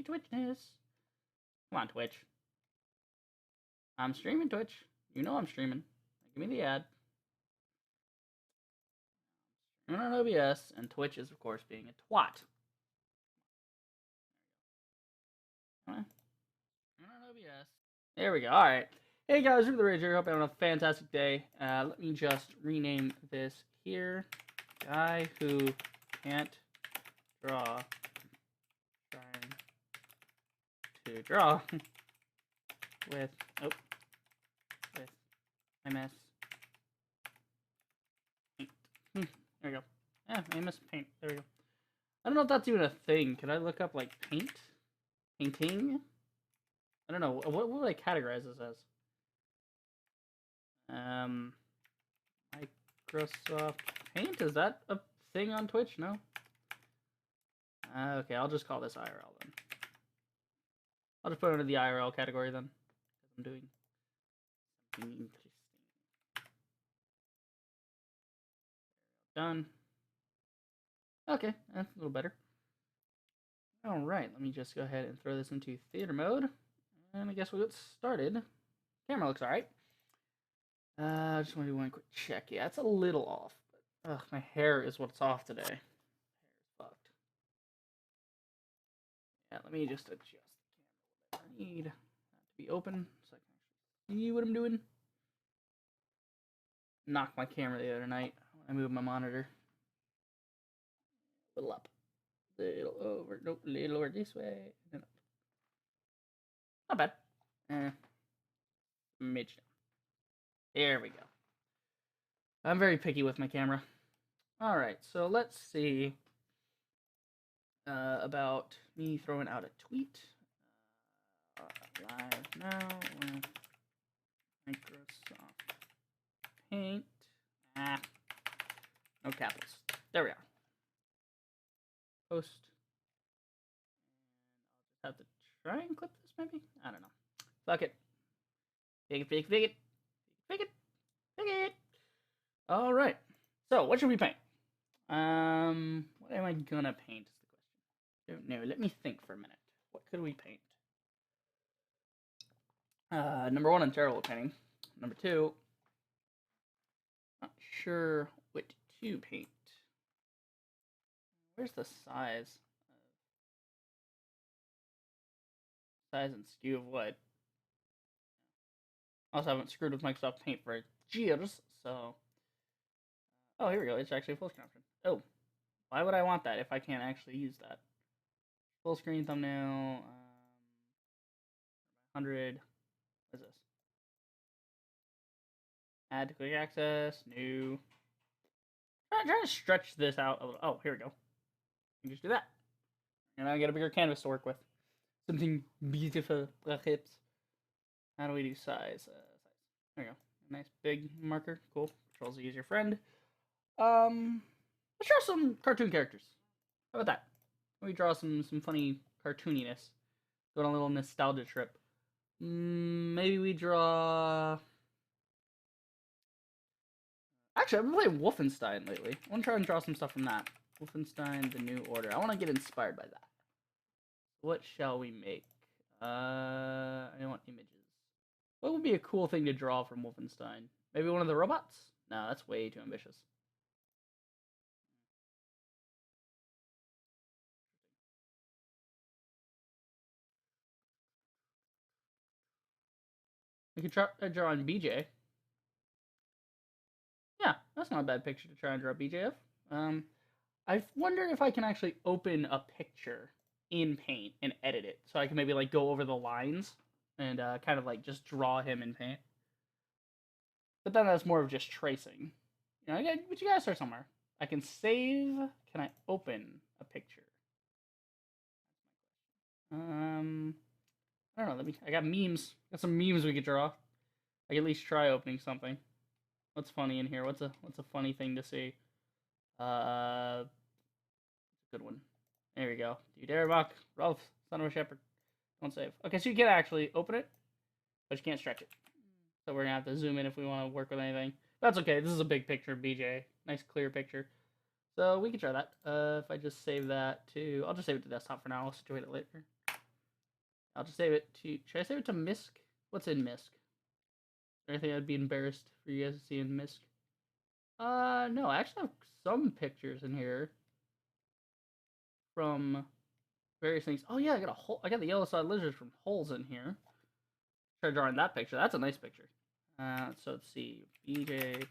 Twitchness. Come on, Twitch. I'm streaming Twitch. You know I'm streaming. Give me the ad. I'm on OBS, and Twitch is, of course, being a twat. I'm on OBS. There we go. All right. Hey guys, Ruby the Rage here. Hope you're having a fantastic day. Let me just rename this here. Guy who can't draw. Trying to draw with MS Paint. There we go. Yeah, MS Paint. There we go. I don't know if that's even a thing. Could I look up like paint? Painting? I don't know. What would I categorize this as? Microsoft Paint? Is that a thing on Twitch? No? Okay, I'll just call this IRL then. I'll just put it under the IRL category then. I'm doing something interesting. Done. Okay, that's a little better. Alright, let me just go ahead and throw this into theater mode. And I guess we'll get started. Camera looks alright. I just want to do one quick check. Yeah, it's a little off. But, ugh, my hair is what's off today. My hair is fucked. Yeah, let me just adjust the camera. I need that to be open so I can actually see what I'm doing. Knocked my camera the other night when I moved my monitor. A little up. A little over. Nope, a little over this way. Not bad. Midge down. There we go. I'm very picky with my camera. Alright, so let's see about me throwing out a tweet. Live now with Microsoft Paint. No capitals. There we are. Post. And I'll just have to try and clip this maybe? I don't know. Fuck it. Fig it. Alright. So, what should we paint? What am I gonna paint is the question. Don't know. Let me think for a minute. What could we paint? Number one, I'm terrible at painting. Number two, not sure what to paint. Where's the size? Size and skew of what? Also, I haven't screwed with Microsoft Paint for years, so... Oh, here we go. It's actually a full screen option. Oh, why would I want that if I can't actually use that? Full screen thumbnail. 100. What is this? Add to quick access. New. I'm trying to stretch this out a little. Oh, here we go. You can just do that. And I get a bigger canvas to work with. Something beautiful. Hips. How do we do size? There we go. Nice big marker. Cool. Control Z is your friend. Let's draw some cartoon characters. How about that? We draw some funny cartooniness. Go on a little nostalgia trip. Maybe we draw... Actually, I've been playing Wolfenstein lately. I want to try and draw some stuff from that. Wolfenstein, The New Order. I want to get inspired by that. What shall we make? I want images. What would be a cool thing to draw from Wolfenstein? Maybe one of the robots? No, that's way too ambitious. We could try drawing BJ. Yeah, that's not a bad picture to try and draw BJ of. I wonder if I can actually open a picture in Paint and edit it, so I can maybe like go over the lines and kind of like just draw him in Paint. But then that's more of just tracing. You know, but you gotta start somewhere. I can save. Can I open a picture? I don't know. I got memes. Got some memes we could draw. I can at least try opening something. What's funny in here? What's a funny thing to see? Good one. There we go. Dude, Erebach, Rolf, son of a shepherd. Don't save. Okay, so you can actually open it, but you can't stretch it. So we're gonna have to zoom in if we want to work with anything. That's okay. This is a big picture of BJ. Nice clear picture. So we can try that. If I just save that to, I'll just save it to desktop for now. I'll situate it later. I'll just save it to. Should I save it to MISC? What's in MISC? Is there anything I'd be embarrassed for you guys to see in MISC? No, I actually have some pictures in here from various things. Oh yeah, I got a hole. I got the yellow side lizards from holes in here. Try drawing that picture. That's a nice picture. So let's see. BJ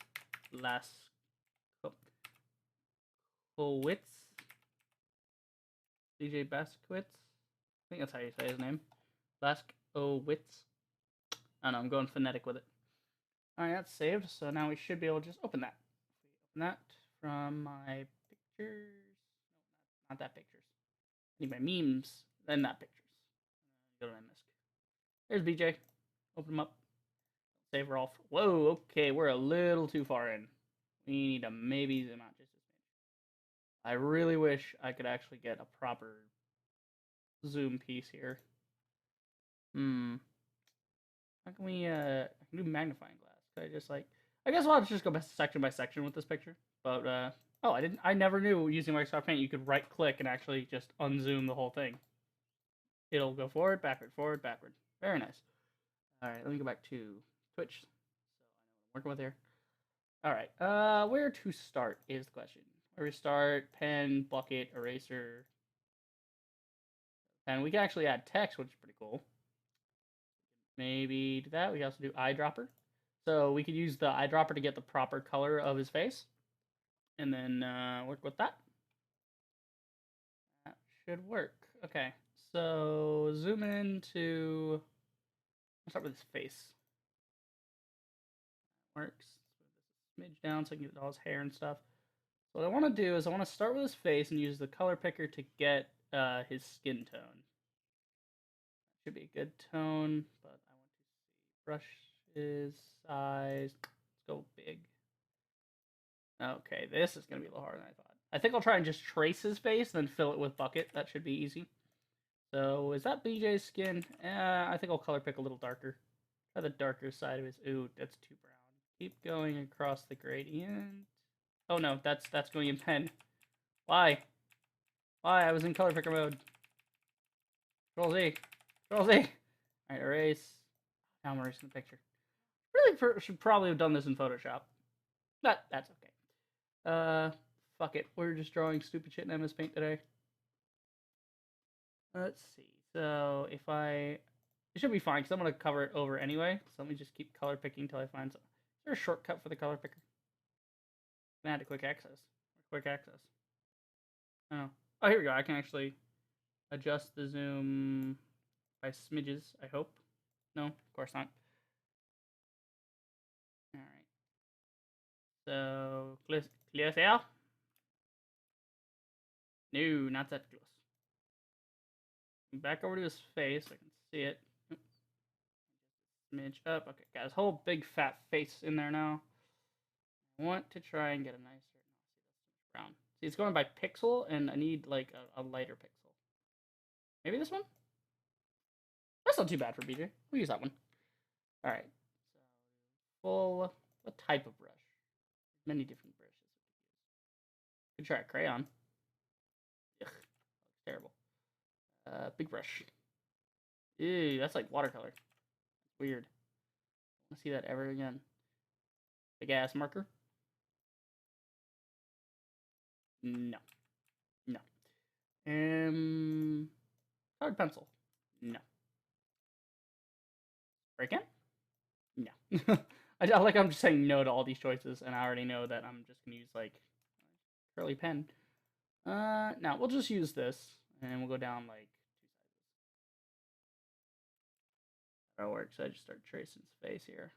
Blazkowicz. DJ Baskowitz. I think that's how you say his name. Blaskowitz. I don't know, I'm going phonetic with it. Alright, that's saved, so now we should be able to just open that. Open that from my pictures. No, not that pictures. I need my memes, then that pictures. Go to my MISC. There's BJ. Open them up. Save her all. Whoa, okay, we're a little too far in. We need to maybe zoom out just a smidge. I really wish I could actually get a proper zoom piece here. How can we, I can do magnifying glass. Could I just like, I guess I'll just go section by section with this picture. But, oh, I never knew using Microsoft Paint you could right click and actually just unzoom the whole thing. It'll go forward, backward, forward, backward. Very nice. Alright, let me go back to Twitch. So I know what I'm working with here. Alright, where to start is the question. Where we start, pen, bucket, eraser. And we can actually add text, which is pretty cool. Maybe do that. We can also do eyedropper. So we could use the eyedropper to get the proper color of his face. And then work with that. That should work. Okay, so zoom in to... I'll start with his face. That works. Move this a smidge down so I can get all his hair and stuff. So what I want to do is I want to start with his face and use the color picker to get his skin tone. That should be a good tone, but I want to see brushes, size. Let's go big. Okay, this is going to be a little harder than I thought. I think I'll try and just trace his face, then fill it with bucket. That should be easy. So, is that BJ's skin? I think I'll color pick a little darker. Try the darker side of his... Ooh, that's too brown. Keep going across the gradient. Oh no, that's going in pen. Why? Why? I was in color picker mode. Control Z. Control Z. Alright, erase. Now I'm erasing the picture. Really should probably have done this in Photoshop. But that's okay. Fuck it. We're just drawing stupid shit in MS Paint today. Let's see. So if it should be fine because I'm gonna cover it over anyway. So let me just keep color picking until I find some. Is there a shortcut for the color picker? I can add to quick access. Quick access. Oh. Oh, here we go. I can actually adjust the zoom by smidges, I hope. No, of course not. Alright. So, clear here. No, not that close. Back over to his face. I can see it. Smidge up. Okay, got his whole big fat face in there now. I want to try and get a nicer. No, see, that's too much brown. See, it's going by pixel, and I need like a lighter pixel. Maybe this one? That's not too bad for BJ. We'll use that one. Alright. So, full. What type of brush? Many different brushes. Could try a crayon. Ugh, that looks terrible. Big brush. Ew, that's like watercolor. That's weird. I want to see that ever again. Big ass marker. No. No. Colored pencil. No. Break in? No. I like I'm just saying no to all these choices, and I already know that I'm just gonna use like curly pen. Now we'll just use this, and we'll go down like 2 sizes. That'll work. So I just start tracing his face here.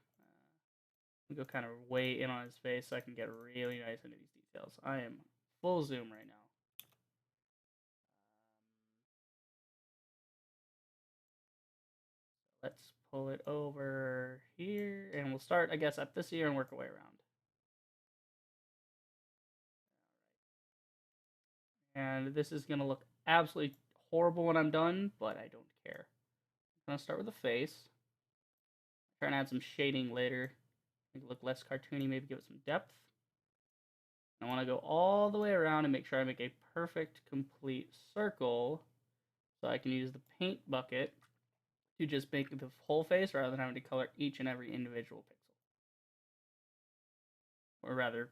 Go kind of way in on his face so I can get really nice into these details. I am full zoom right now. Let's pull it over here, and we'll start, I guess, at this ear and work our way around. And this is going to look absolutely horrible when I'm done, but I don't care. I'm going to start with the face. Try and add some shading later. Make it look less cartoony, maybe give it some depth. I want to go all the way around and make sure I make a perfect, complete circle so I can use the paint bucket to just make the whole face rather than having to color each and every individual pixel. Or rather,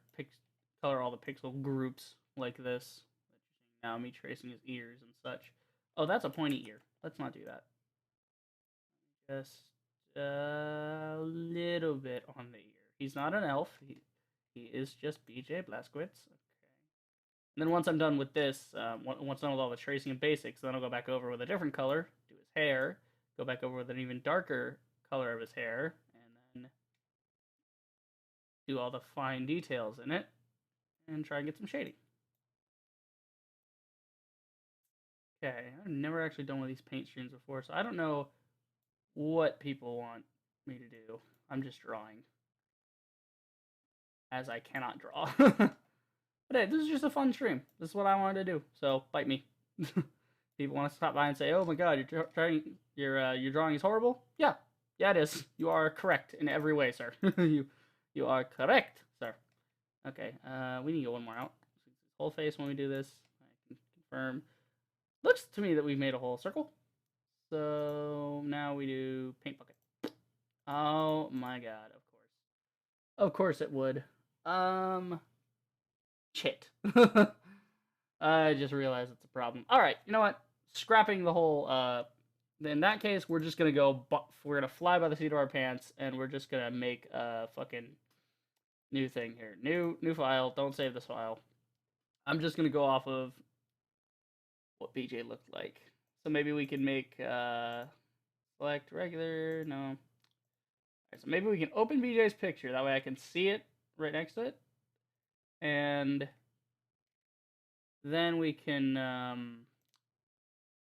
color all the pixel groups like this. Now me tracing his ears and such. Oh, that's a pointy ear. Let's not do that. Just a little bit on the ear. He's not an elf. He is just BJ Blazkowicz. Okay. And then once I'm done with this, once done with all the tracing and basics, then I'll go back over with a different color, do his hair, go back over with an even darker color of his hair, and then do all the fine details in it, and try and get some shading. Okay, I've never actually done one of these paint streams before, so I don't know what people want me to do. I'm just drawing, as I cannot draw. But hey, this is just a fun stream. This is what I wanted to do, so bite me. People want to stop by and say, "Oh my God, your drawing is horrible." Yeah, it is. You are correct in every way, sir. you are correct, sir. Okay, we need to get one more out. Whole face when we do this. I can confirm. Looks to me that we've made a whole circle. So now we do paint bucket. Oh my God, of course. Of course it would. Shit. I just realized it's a problem. Alright, you know what? Scrapping the whole, in that case, we're just gonna we're gonna fly by the seat of our pants, and we're just gonna make a fucking new thing here. New file. Don't save this file. I'm just gonna go off of what BJ looked like. So maybe we can make, select regular, no. Alright, so maybe we can open BJ's picture, that way I can see it right next to it. And then we can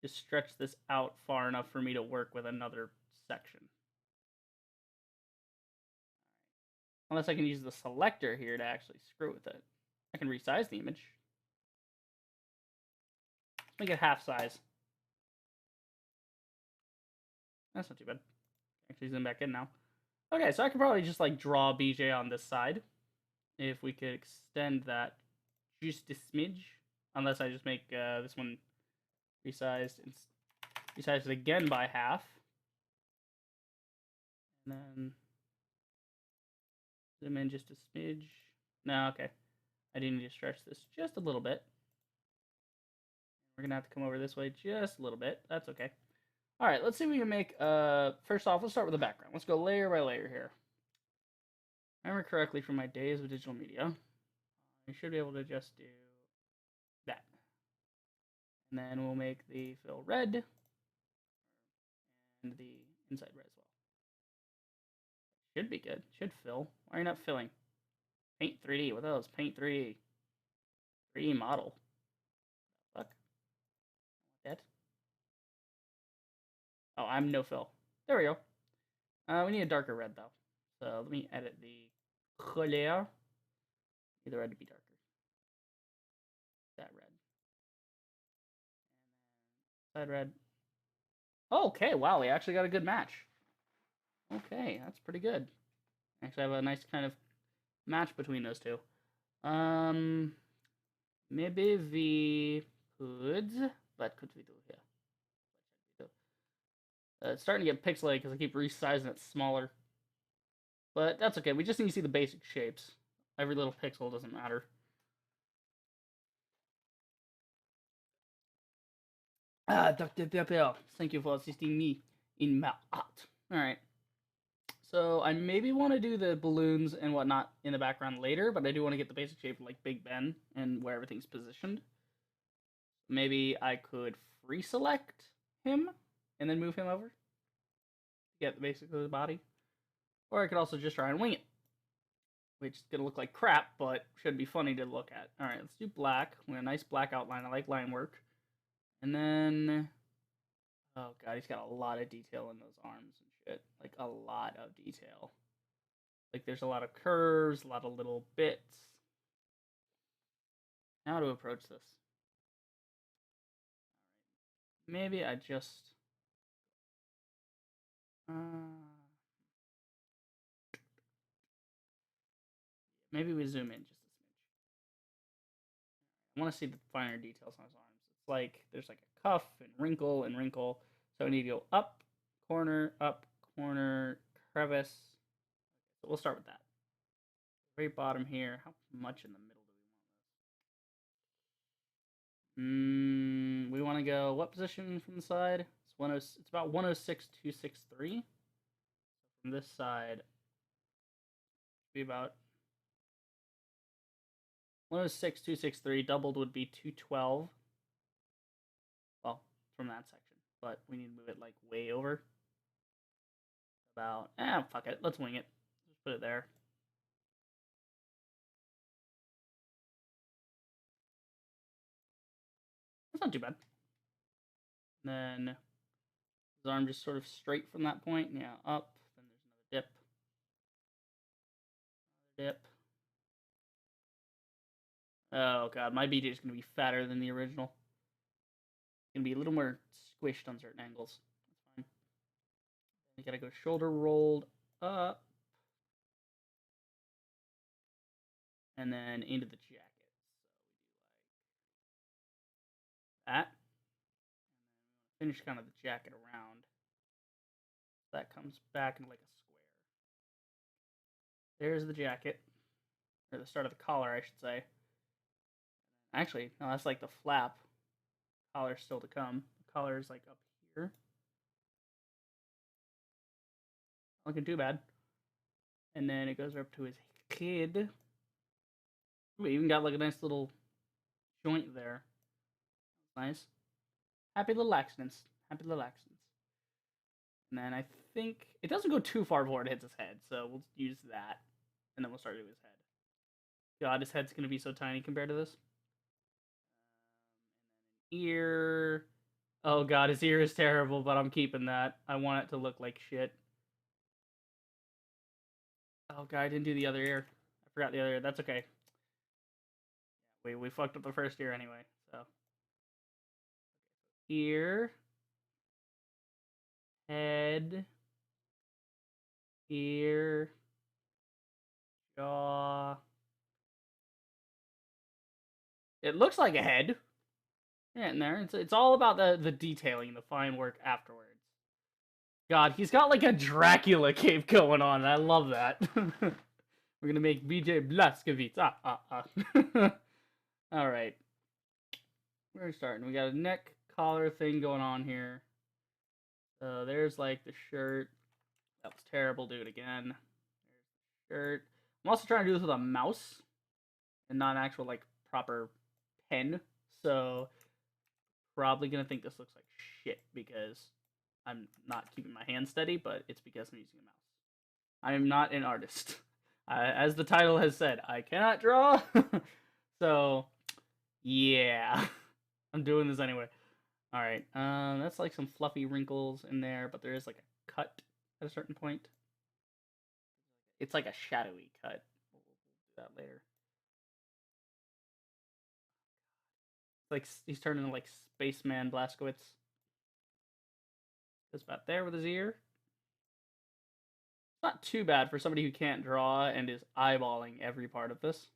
just stretch this out far enough for me to work with another section. Unless I can use the selector here to actually screw with it. I can resize the image. Let's make it half size. That's not too bad. Actually zoom back in now. Okay, so I could probably just like draw BJ on this side. If we could extend that just a smidge. Unless I just make this one resized and resize it again by half. And then zoom in just a smidge. No, okay. I do need to stretch this just a little bit. We're going to have to come over this way just a little bit. That's okay. All right, let's see if we can make, first off, let's start with the background. Let's go layer by layer here. If I remember correctly from my days of digital media, I should be able to just do that. And then we'll make the fill red and the inside red as well. Should be good. Should fill. Why are you not filling? Paint 3D. What else? Paint 3D. 3D model. Fuck. That. Oh, I'm no fill. There we go. We need a darker red though. So let me edit the color. Need the red to be darker. That red. And then side red. Oh, okay, wow, we actually got a good match. Okay, that's pretty good. Actually, I have a nice kind of match between those two. Maybe we could. What could we do here? It's starting to get pixelated because I keep resizing it smaller. But that's okay. We just need to see the basic shapes. Every little pixel doesn't matter. Dr. Pepper, thank you for assisting me in my art. Alright. So I maybe want to do the balloons and whatnot in the background later, but I do want to get the basic shape of like Big Ben and where everything's positioned. Maybe I could free select him and then move him over to get the basic of the body. Or I could also just try and wing it, which is going to look like crap, but should be funny to look at. Alright, let's do black. We have a nice black outline. I like line work. And then, oh god, he's got a lot of detail in those arms and shit. Like, a lot of detail. Like, there's a lot of curves, a lot of little bits. Now how to approach this. Maybe I just... maybe we zoom in just a smidge. I want to see the finer details on his arms. It's like, there's like a cuff and wrinkle. So I need to go up, corner, up, corner, crevice. So we'll start with that. Very bottom here. How much in the middle do we want this? We want to go what position from the side? It's about 106,263. From this side, be about 106,263. Doubled would be 212. Well, from that section, but we need to move it like way over. About fuck it, let's wing it. Just put it there. That's not too bad. And then his arm just sort of straight from that point. Yeah, up. Then there's another dip. Another dip. Oh god, my BJ is gonna be fatter than the original. It's gonna be a little more squished on certain angles. That's fine. You gotta go shoulder rolled up. And then into the jacket. So we do like that. And then we want to finish kind of the jacket around. That comes back into like a square. There's the jacket. Or the start of the collar, I should say. Actually, no, that's like the flap. Collar's still to come. The collar is like up here. Not looking too bad. And then it goes up to his head. We even got like a nice little joint there. Nice. Happy little accidents. Happy little accidents. And then I think it doesn't go too far before it hits his head, so we'll use that. And then we'll start doing his head. God, his head's gonna be so tiny compared to this. And then an ear. Oh god, his ear is terrible, but I'm keeping that. I want it to look like shit. Oh god, I didn't do the other ear. I forgot the other ear. That's okay. We fucked up the first ear anyway, so. Ear. Head. Ear. Jaw. It looks like a head. Getting there. It's all about the detailing, the fine work afterwards. God, he's got like a Dracula cape going on, and I love that. We're gonna make BJ Blazkowicz. Alright. We're starting. We got a neck collar thing going on here. There's like the shirt. That was terrible. Do it again. There's the shirt. I'm also trying to do this with a mouse and not an actual like proper pen. So probably gonna think this looks like shit because I'm not keeping my hand steady, but it's because I'm using a mouse. I am not an artist. As the title has said, I cannot draw. So yeah, I'm doing this anyway. All right, that's like some fluffy wrinkles in there, but there is like a cut at a certain point. It's like a shadowy cut. We'll do that later. It's like he's turning into like Spaceman Blazkowicz. Goes about there with his ear. It's not too bad for somebody who can't draw and is eyeballing every part of this.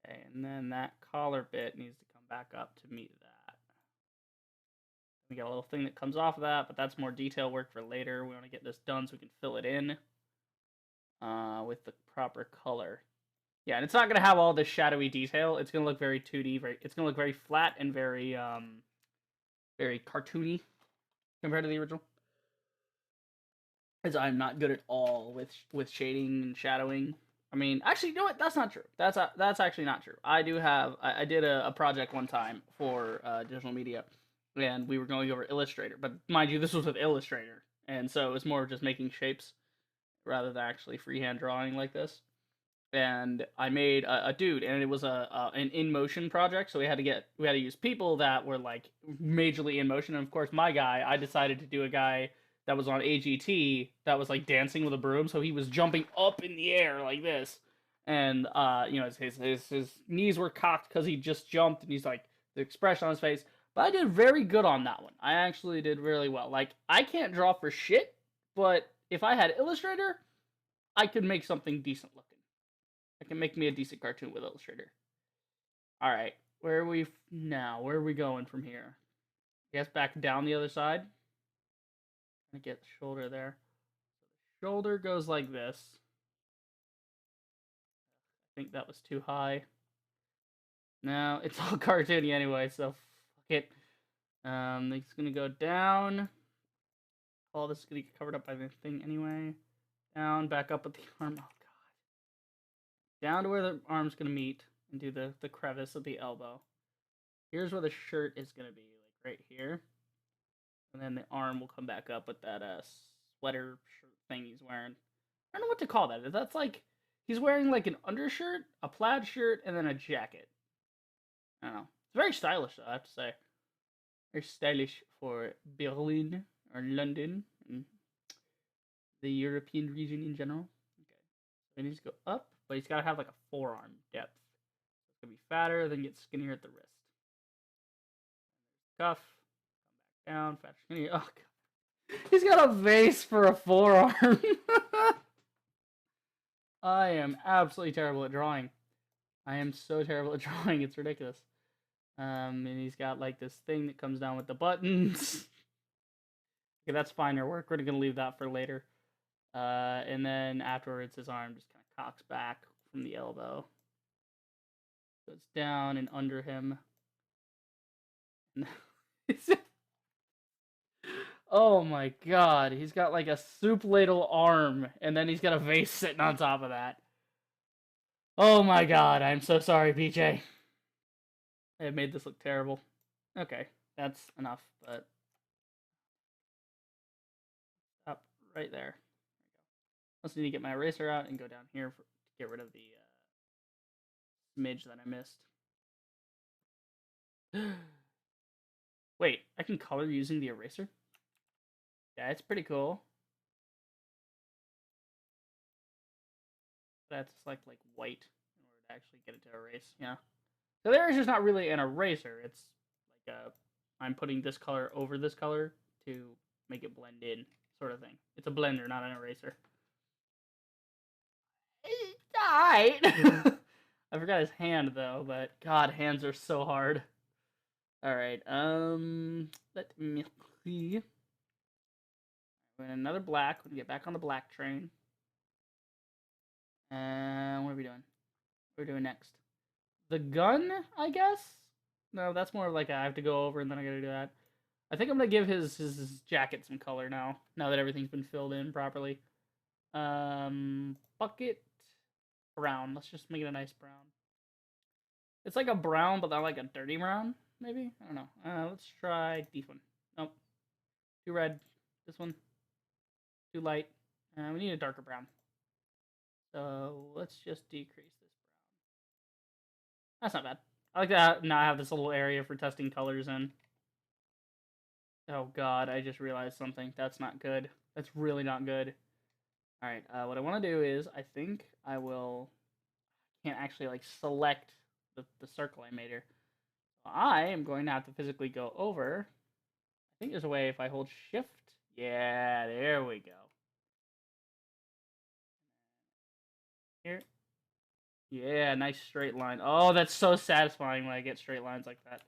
Okay, and then that collar bit needs to come back up to meet that. We got a little thing that comes off of that, but that's more detail work for later. We want to get this done so we can fill it in with the proper color. Yeah, and it's not gonna have all this shadowy detail. It's gonna look very 2D. It's gonna look very flat and very very cartoony compared to the original. Because I'm not good at all with shading and shadowing. I mean, actually, you know what? That's not true. That's actually not true. I did a project one time for digital media, and we were going over Illustrator. But mind you, this was with Illustrator, and so it was more just making shapes rather than actually freehand drawing like this. And I made a dude, and it was an in motion project, so we had to use people that were like majorly in motion. And of course, my guy, I decided to do a guy that was on AGT that was like dancing with a broom, so he was jumping up in the air like this, and you know, his knees were cocked because he just jumped, and he's like the expression on his face. But I did very good on that one. I actually did really well. Like, I can't draw for shit, but if I had Illustrator, I could make something decent looking. I can make me a decent cartoon with Illustrator. All right, where are we now? Where are we going from here? I guess back down the other side. Trying to get the shoulder there. Shoulder goes like this. I think that was too high. No, it's all cartoony anyway, so fuck it. It's gonna go down. All this is gonna get covered up by the thing anyway. Down, back up with the arm. Oh god. Down to where the arm's gonna meet and do the crevice of the elbow. Here's where the shirt is gonna be, like right here. And then the arm will come back up with that sweater shirt thing he's wearing. I don't know what to call that. That's like he's wearing like an undershirt, a plaid shirt, and then a jacket. I don't know. It's very stylish though, I have to say. Very stylish for Berlin or London and the European region in general. Okay. So he needs to go up, but he's gotta have like a forearm depth. It's gonna be fatter, then get skinnier at the wrist. Cuff. Come back down, fatter, skinnier. Oh god. He's got a vase for a forearm. I am absolutely terrible at drawing. I am so terrible at drawing, it's ridiculous. And he's got like this thing that comes down with the buttons. Okay, that's finer work. We're gonna leave that for later. And then afterwards, his arm just kind of cocks back from the elbow. Goes down and under him. Oh my god, he's got like a soup ladle arm, and then he's got a vase sitting on top of that. Oh my god, I'm so sorry, PJ. I made this look terrible. Okay, that's enough, but stop right there. I also need to get my eraser out and go down here to get rid of the smidge that I missed. Wait, I can color using the eraser? Yeah, it's pretty cool. That's like white in order to actually get it to erase, yeah. So the eraser's not really an eraser, it's like I'm putting this color over this color to make it blend in, sort of thing. It's a blender, not an eraser. Alright! I forgot his hand though, but god, hands are so hard. Alright, let me see. Another black, we're gonna get back on the black train. And what are we doing? What are we doing next? The gun, I guess? No, that's more like I have to go over and then I gotta do that. I think I'm gonna give his jacket some color now that everything's been filled in properly. Bucket brown. Let's just make it a nice brown. It's like a brown, but not like a dirty brown, maybe? I don't know. Let's try this one. Nope. Too red. This one. Too light. We need a darker brown. So let's just decrease this brown. That's not bad. I like that now I have this little area for testing colors in. Oh god, I just realized something. That's not good. That's really not good. Alright, what I want to do is, I think I will... I can't actually, like, select the circle I made here. So I am going to have to physically go over. I think there's a way if I hold shift. Yeah, there we go. Here. Yeah, nice straight line. Oh, that's so satisfying when I get straight lines like that.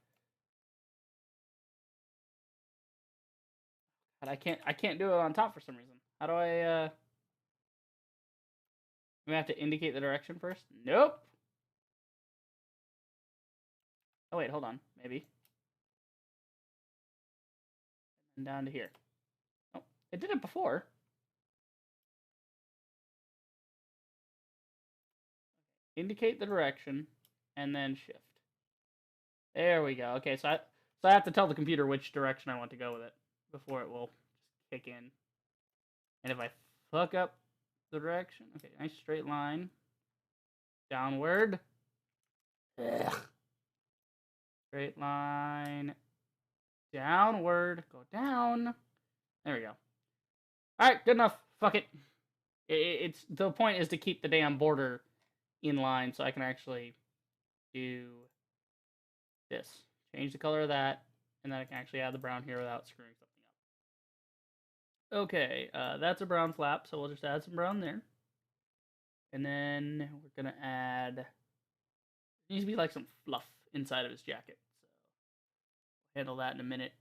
But I can't do it on top for some reason. How do I we have to indicate the direction first? Nope. Oh wait, hold on. Maybe. And down to here. Oh, it did it before. Indicate the direction, and then shift. There we go. Okay, so I have to tell the computer which direction I want to go with it before it will just kick in. And if I fuck up the direction, okay, nice straight line. Downward. Ugh. Straight line. Downward. Go down. There we go. Alright, good enough. Fuck it. It's the point is to keep the damn border in line so I can actually do this. Change the color of that, and then I can actually add the brown here without screwing something up. Okay, that's a brown flap, so we'll just add some brown there. And then we're gonna add, there needs to be like some fluff inside of his jacket, so we'll handle that in a minute.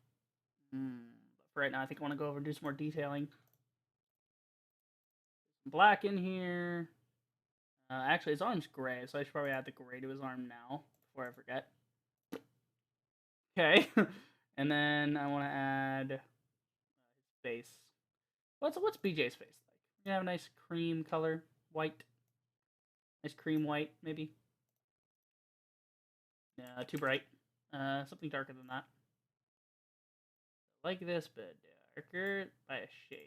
But for right now. I think I want to go over and do some more detailing. Black in here. Actually, his arm's gray, so I should probably add the gray to his arm now before I forget. Okay, and then I want to add his face. What's BJ's face like? You have a nice cream color, white, nice cream white, maybe. Yeah, too bright. Something darker than that. Like this, but darker by a shade.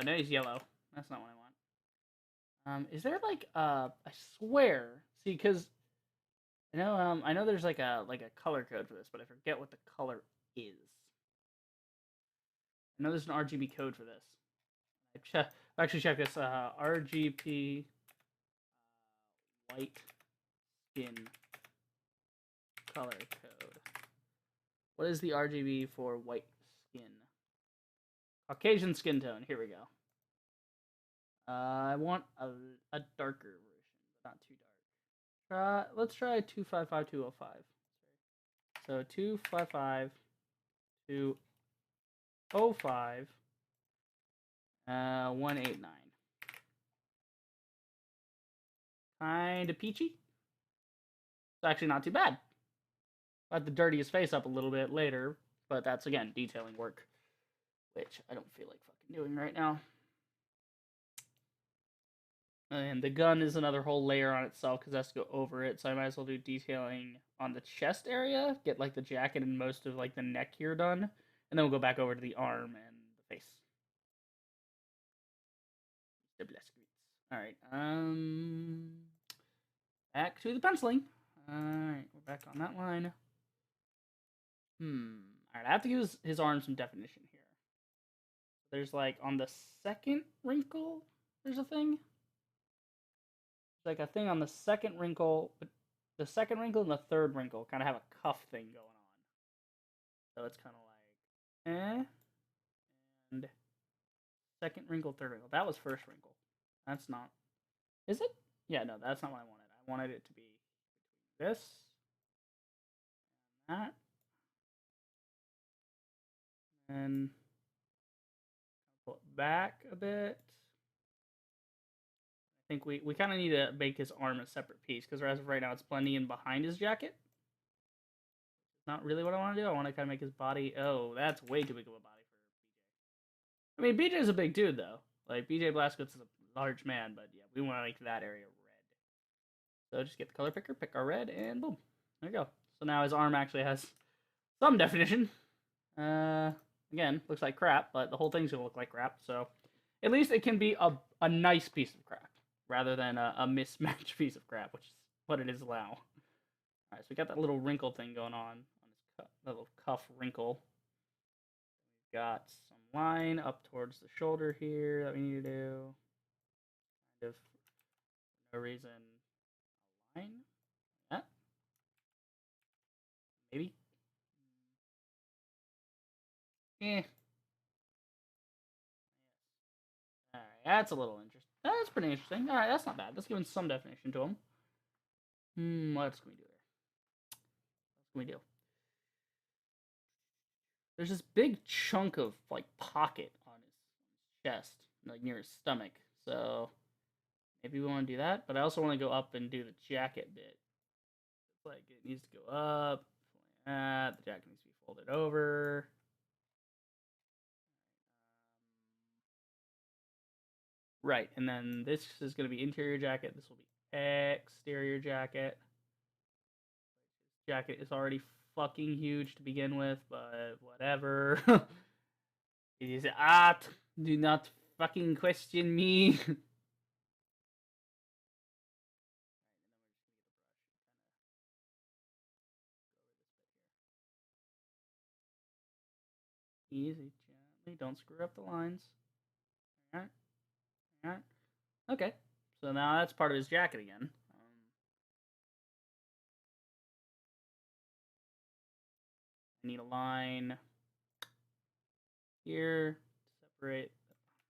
No, he's yellow. That's not what I want. Is there like I swear, see, because I know there's like a color code for this, but I forget what the color is. I know there's an RGB code for this. I actually check this. RGB white skin color code. What is the RGB for white skin? Caucasian skin tone. Here we go. I want a darker version, but not too dark. Let's try 255205. So 255205. 189. Kinda peachy. It's actually not too bad. I have to dirty his face up a little bit later, but that's again detailing work, which I don't feel like fucking doing right now. And the gun is another whole layer on itself because it has to go over it, so I might as well do detailing on the chest area, get like the jacket and most of like the neck here done, and then we'll go back over to the arm and the face. Alright, back to the penciling. Alright, we're back on that line. Alright, I have to give his arm some definition here. There's like on the second wrinkle, there's a thing. There's like a thing on the second wrinkle, but the second wrinkle and the third wrinkle kind of have a cuff thing going on. So it's kind of like, and second wrinkle, third wrinkle. That was first wrinkle. That's not, is it? Yeah, no, that's not what I wanted. I wanted it to be this, and that, and pull it back a bit. I think we kind of need to make his arm a separate piece, because as of right now, it's blending in behind his jacket. Not really what I want to do. I want to kind of make his body, oh, that's way too big of a body for BJ. I mean, BJ's a big dude, though. Like, BJ Blazkowicz is a large man, but yeah, we want to make that area red. So just get the color picker, pick our red, and boom. There you go. So now his arm actually has some definition. Again, looks like crap, but the whole thing's going to look like crap, so at least it can be a nice piece of crap, rather than a mismatched piece of crap, which is what it is now. Alright, so we got that little wrinkle thing going on his little cuff wrinkle. We've got some line up towards the shoulder here that we need to do. Kind of, for no reason, a line. Like that. Maybe. Eh. Alright, that's a little interesting. That's pretty interesting. Alright, that's not bad. That's giving some definition to him. What else can we do there? What can we do? There's this big chunk of, like, pocket on his chest, like, near his stomach. So, maybe we want to do that. But I also want to go up and do the jacket bit. It's like, it needs to go up. Like that. The jacket needs to be folded over. Right, and then this is going to be interior jacket. This will be exterior jacket. Jacket is already fucking huge to begin with, but whatever. It is art. Do not fucking question me. Easy, gently. Don't screw up the lines. Alright. Alright. Okay. So now that's part of his jacket again. I need a line here to separate.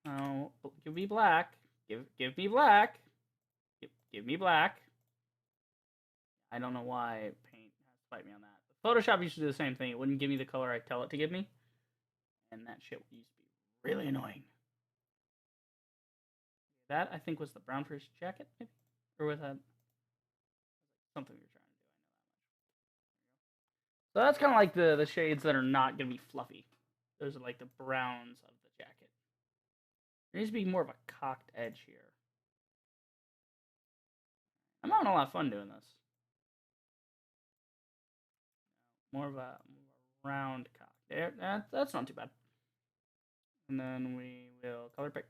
Oh, give me black. Give me black. Give me black. I don't know why paint has to fight me on that. Photoshop used to do the same thing. It wouldn't give me the color I tell it to give me, and that shit used to be really annoying. That I think was the brown for his jacket, maybe, or was that something we were trying to do? I know that much. So that's kind of like the shades that are not gonna be fluffy. Those are like the browns of the jacket. There needs to be more of a cocked edge here. I'm having a lot of fun doing this. More of a round cock. There, that's not too bad. And then we will color pick.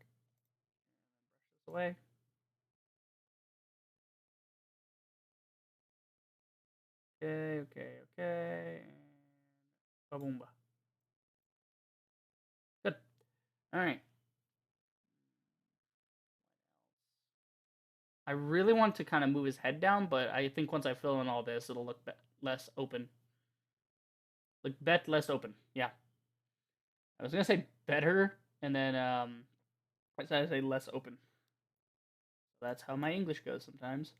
Brush this away. Okay. And baboomba. Good. All right. I really want to kind of move his head down, but I think once I fill in all this, it'll look less open. Look less open. Yeah. I was gonna say better, and then I decided to say less open. So that's how my English goes sometimes.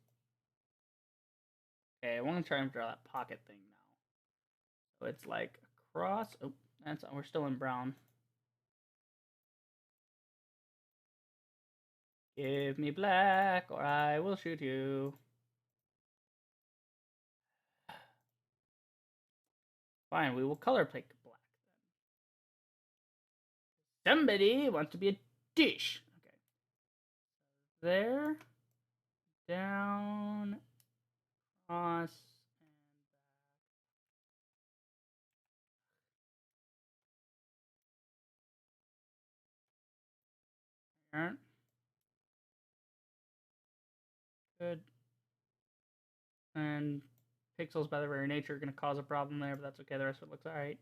Okay, I want to try and draw that pocket thing now. So it's like across. Oh, we're still in brown. Give me black, or I will shoot you. Fine, we will color pick black then. Somebody wants to be a dish. Okay. There. Down. Across. And back. Good. And pixels by their very nature are going to cause a problem there, but that's okay. The rest of it looks alright.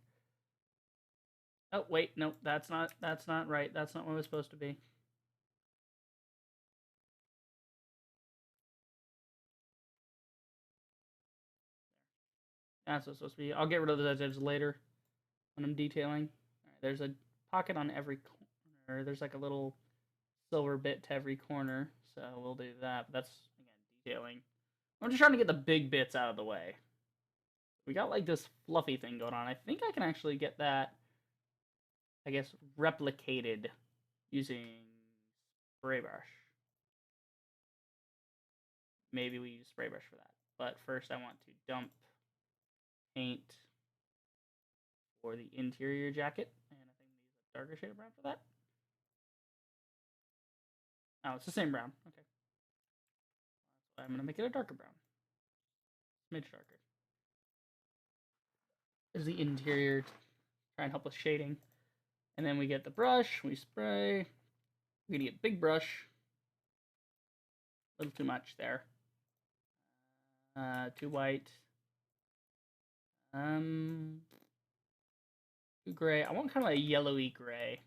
Oh, wait, no, that's not right. That's not what it was supposed to be. That's what it's supposed to be. I'll get rid of those edges later when I'm detailing. All right, there's a pocket on every corner. There's like a little silver bit to every corner, so we'll do that. But that's, again, detailing. I'm just trying to get the big bits out of the way. We got like this fluffy thing going on. I think I can actually get that, I guess, replicated using spray brush. Maybe we use spray brush for that. But first I want to dump paint for the interior jacket. And I think we use a darker shade of brown for that. Oh, it's the same brown. Okay. That's why I'm going to make it a darker brown. Smidge darker. There's the interior to try and help with shading. And then we get the brush, we spray. We're going to get big brush. A little too much there. Too white. Too gray. I want kind of a yellowy gray.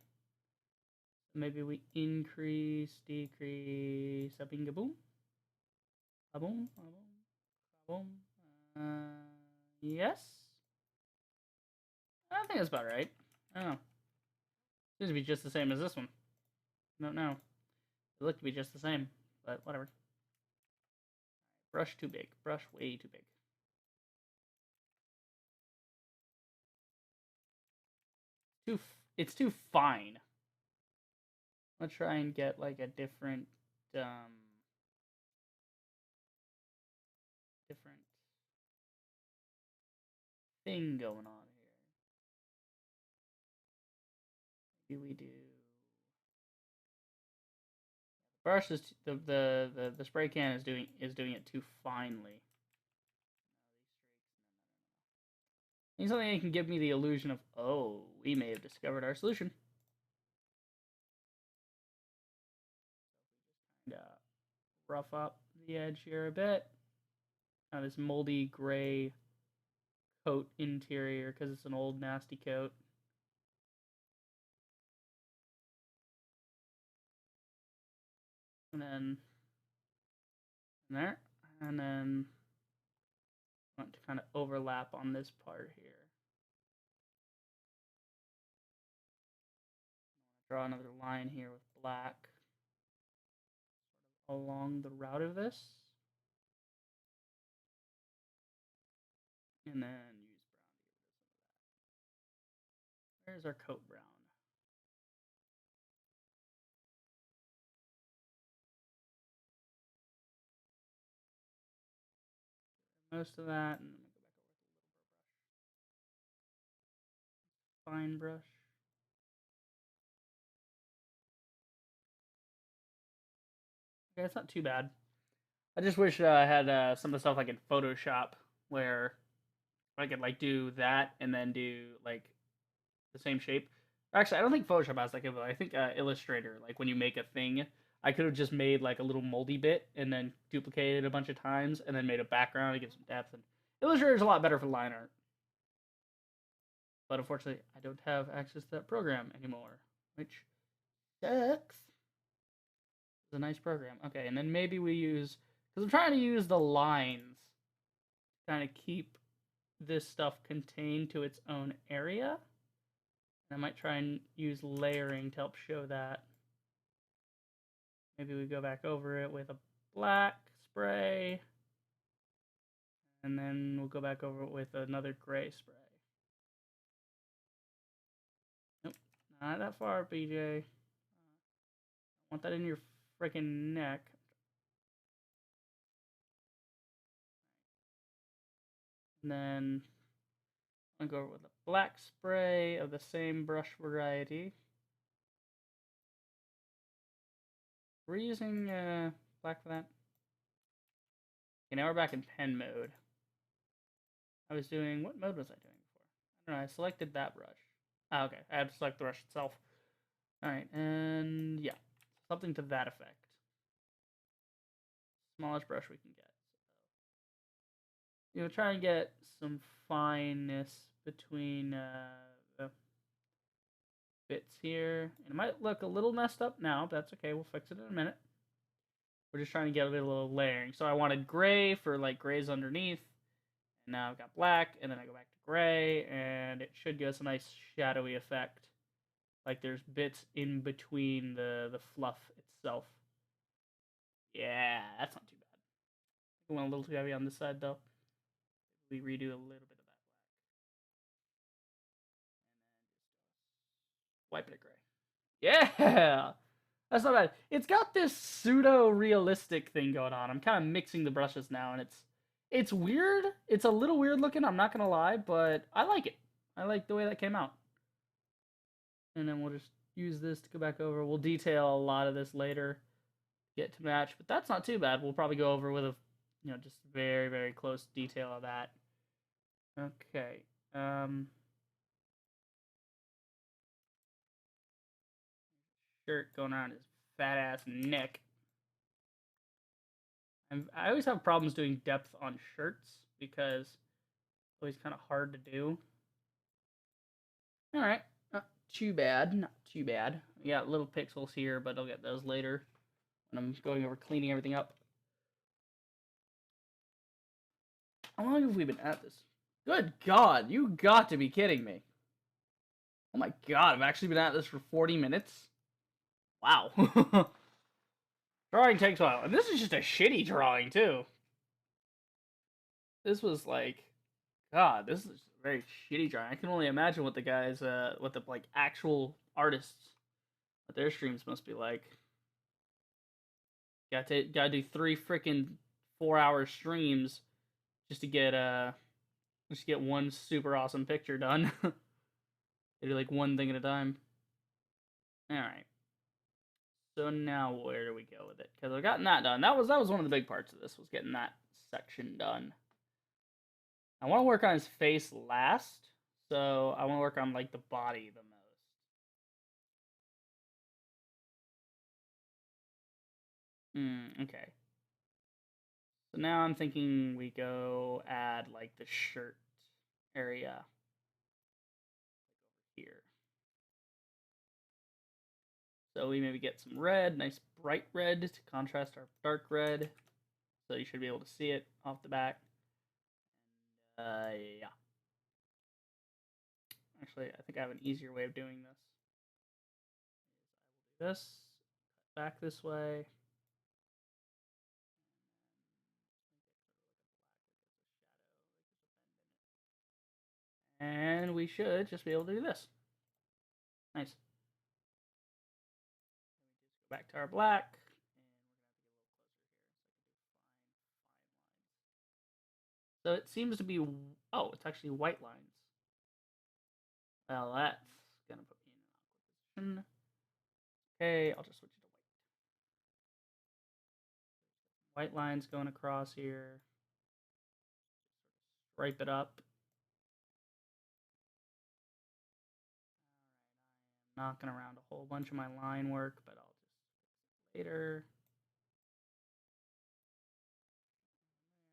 Maybe we increase, decrease, a bing a boom. A boom, a boom, a boom. Yes? I think that's about right. I don't know. Seems to be just the same as this one. I don't know. It looked to be just the same, but whatever. Brush too big. Brush way too big. It's too fine. Let's try and get like a different thing going on here. Maybe we do brush is the spray can is doing it too finely. Need something that can give me the illusion of, oh, we may have discovered our solution. Kind of rough up the edge here a bit. Now this moldy gray coat interior because it's an old nasty coat. And then there, and then I want to kind of overlap on this part here. Draw another line here with black sort of along the route of this. And then use Where's our coat brown? Most of that, and then we go back over with a little brush. Fine brush. Okay, it's not too bad. I just wish I had some of the stuff like in Photoshop where I could like do that and then do like the same shape. Actually, I don't think Photoshop has that capability. I think Illustrator, like when you make a thing, I could have just made like a little moldy bit and then duplicated it a bunch of times and then made a background to give some depth. And Illustrator is a lot better for line art. But unfortunately, I don't have access to that program anymore, which sucks. It's a nice program. Okay, and then maybe we use, because I'm trying to use the lines to kind of keep this stuff contained to its own area. I might try and use layering to help show that. Maybe we go back over it with a black spray. And then we'll go back over it with another gray spray. Nope, not that far, BJ. I want that in your freaking neck. And then I'll go over with a black spray of the same brush variety. We're using black for that. Okay, now we're back in pen mode. I was doing, what mode was I doing before? I don't know, I selected that brush. Ah, okay, I have to select the brush itself. Alright, and yeah, something to that effect. Smallest brush we can get. So, try and get some fineness between the bits here. And it might look a little messed up now, but that's okay, we'll fix it in a minute. We're just trying to get a little layering. So I wanted gray for like grays underneath. And now I've got black, and then I go back to gray, and it should give us a nice shadowy effect. Like there's bits in between the fluff itself. Yeah, that's not too bad. I went a little too heavy on this side though. We redo a little bit of that black. And then just wipe it gray. Yeah! That's not bad. It's got this pseudo-realistic thing going on. I'm kind of mixing the brushes now, and it's weird. It's a little weird looking, I'm not gonna lie, but I like it. I like the way that came out. And then we'll just use this to go back over. We'll detail a lot of this later, get to match, but that's not too bad. We'll probably go over with a, just very, very close detail of that. Okay. Shirt going around his fat ass neck. I always have problems doing depth on shirts because it's always kind of hard to do. All right, not too bad, not too bad. We got little pixels here, but I'll get those later when I'm going over cleaning everything up. How long have we been at this? Good God, you got to be kidding me. Oh my God, I've actually been at this for 40 minutes? Wow. Drawing takes a while. And this is just a shitty drawing, too. This was like, God, this is a very shitty drawing. I can only imagine what the guys, what the, like, actual artists, what their streams must be like. Gotta do 3 freaking 4-hour streams just to get one super awesome picture done. They do like one thing at a time. Alright. So now where do we go with it? Because I've gotten that done. That was one of the big parts of this, was getting that section done. I want to work on his face last, so I want to work on like the body the most. Okay. So now I'm thinking we go add like the shirt area here. So we maybe get some red, nice bright red to contrast our dark red. So you should be able to see it off the back. Yeah. Actually, I think I have an easier way of doing this. I will do this, cut back this way. And we should just be able to do this. Nice. Go back to our black. So it seems to be, oh, it's actually white lines. Well, that's gonna put me in an awkward position. Okay, I'll just switch it to white. White lines going across here. Stripe it up. Alright, I am knocking around a whole bunch of my line work, but I'll just fix it later.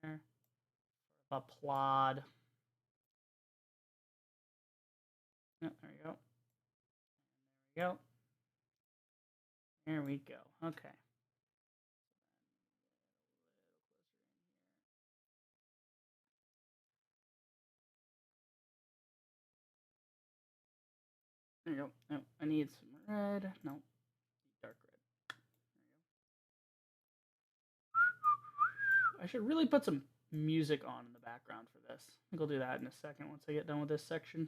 There. Sort of a plod. Yep, there we go. And there we go. There we go. Okay. There you go. Oh, I need some red. No, dark red. There you go. I should really put some music on in the background for this. I think I'll do that in a second once I get done with this section.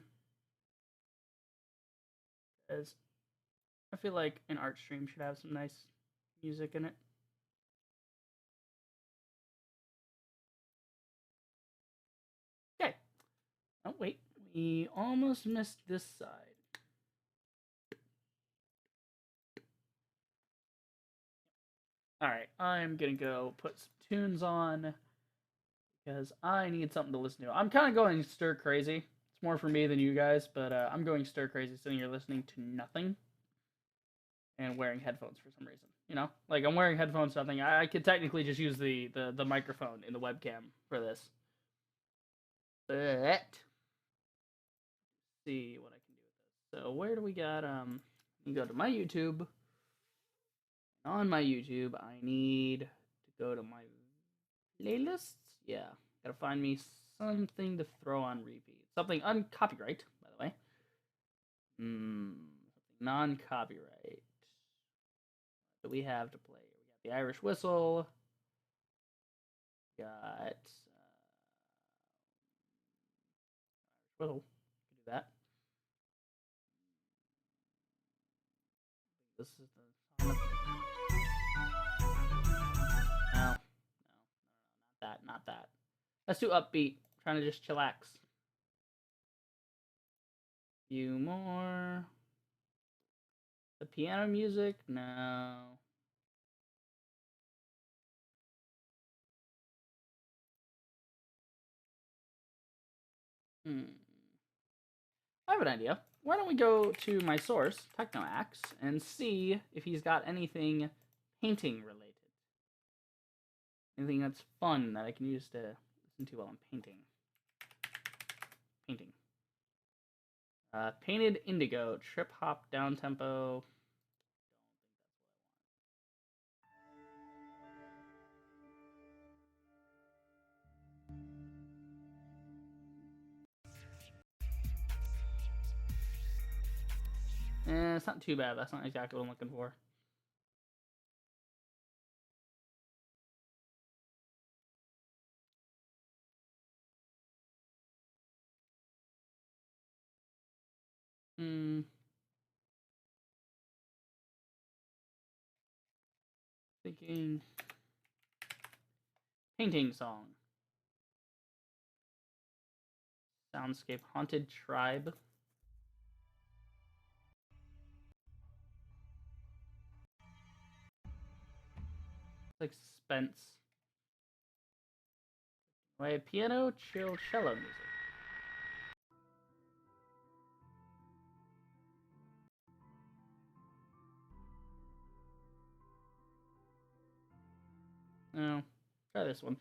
Because I feel like an art stream should have some nice music in it. Okay. Oh, wait. We almost missed this side. Alright, I'm gonna go put some tunes on because I need something to listen to. I'm kind of going stir crazy. It's more for me than you guys, but I'm going stir crazy sitting here listening to nothing and wearing headphones for some reason. You know, like I'm wearing headphones. Nothing. I could technically just use the microphone in the webcam for this. But see what I can do with this. So where do we got? You go to my YouTube. On my YouTube, I need to go to my playlists. Yeah, gotta find me something to throw on repeat. Something uncopyright, by the way. Something non-copyright. What do we have to play? We got the Irish Whistle. We got Irish Whistle. We can do that. This is the song. No, not that. Let's do upbeat. I'm trying to just chillax. Few more. The piano music? No. I have an idea. Why don't we go to my source, TechnoAxe, and see if he's got anything painting related. Anything that's fun that I can use to listen to while I'm painting. Painted Indigo, trip hop down tempo. It's not too bad. That's not exactly what I'm looking for. Thinking painting song. Soundscape Haunted Tribe. Like suspense. Wait, piano, chill, cello music. No, try this one.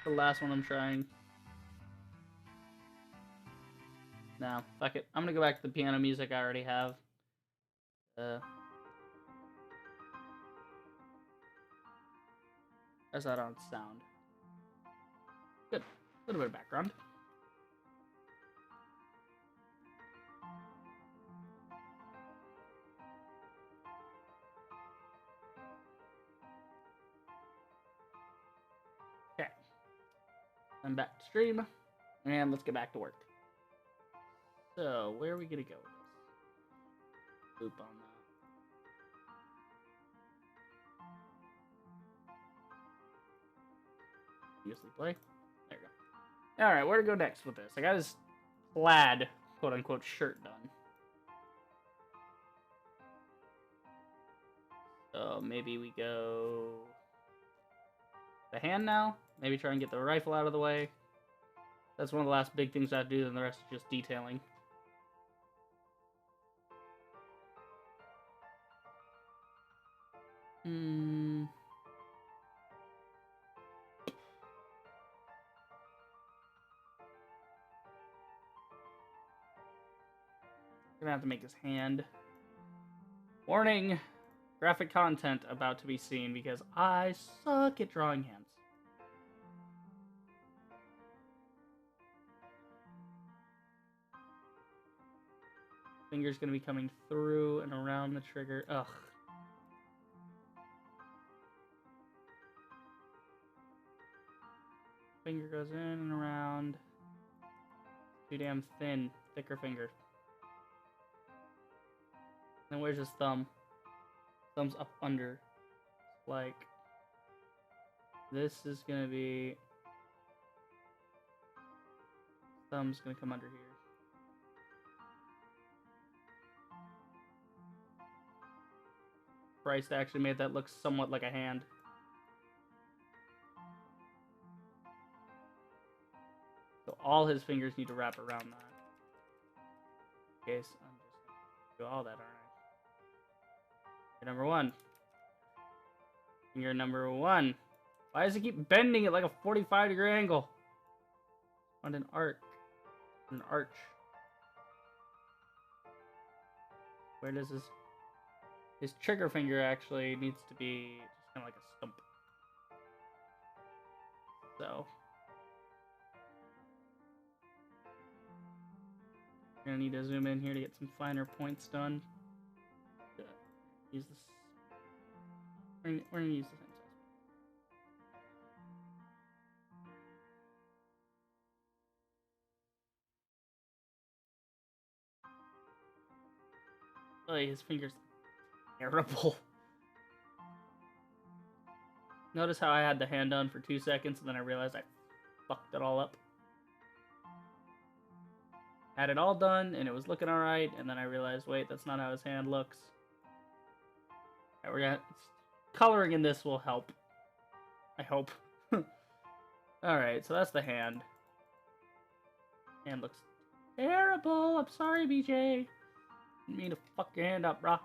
The last one I'm trying. No, fuck it. I'm gonna go back to the piano music I already have. How's that on sound? Good. A little bit of background. Okay. I'm back to stream. And let's get back to work. So, where are we gonna go with this? loop on that. Usually play. There you go. Alright, where to go next with this? I got his plaid, quote unquote, shirt done. So maybe we go the hand now. Maybe try and get the rifle out of the way. That's one of the last big things I have to do, and the rest is just detailing. Gonna have to make his hand. Warning! Graphic content about to be seen because I suck at drawing hands. Finger's gonna be coming through and around the trigger. Ugh. Finger goes in and around. Too damn thin. Thicker finger. Then where's his thumb? Thumb's up under. Like, this is gonna be... Thumb's gonna come under here. Christ actually made that look somewhat like a hand. So all his fingers need to wrap around that. Okay, so I'm just gonna do all that, aren't I? Finger number one. Finger number one. Why does it keep bending at like a 45-degree angle? On an arc. An arch. Where does his trigger finger actually needs to be just kind of like a stump. So we're gonna need to zoom in here to get some finer points done. Use this. We're gonna use the same size. Oh, his fingers terrible. Notice how I had the hand done for 2 seconds and then I realized I fucked it all up. Had it all done and it was looking alright, and then I realized, wait, that's not how his hand looks. Alright, we're gonna... Coloring in this will help. I hope. Alright, so that's the hand. Hand looks terrible. I'm sorry, BJ. Didn't mean to fuck your hand up, brah.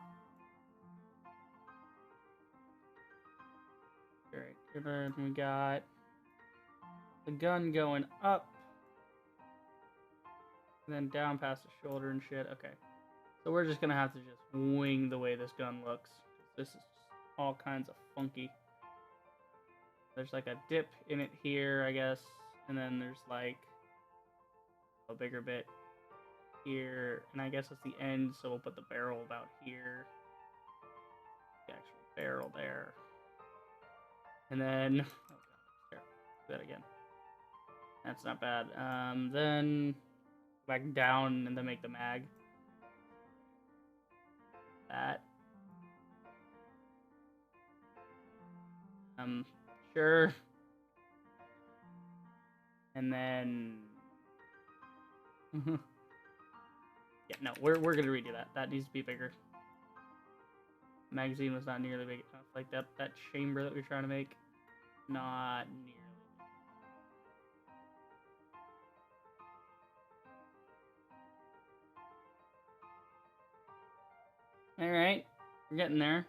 Alright, and then we got the gun going up. And then down past the shoulder and shit. Okay. So we're just gonna have to just wing the way this gun looks. This is all kinds of funky. There's like a dip in it here, I guess. And then there's like a bigger bit here. And I guess it's the end, so we'll put the barrel about here. The actual barrel there. And then... Oh god, there. Do that again. That's not bad. Then... back down and then make the mag. That. Sure. And then... yeah, no, we're gonna redo that. That needs to be bigger. Magazine was not nearly big enough. Like that chamber that we were trying to make, not nearly. Alright, we're getting there.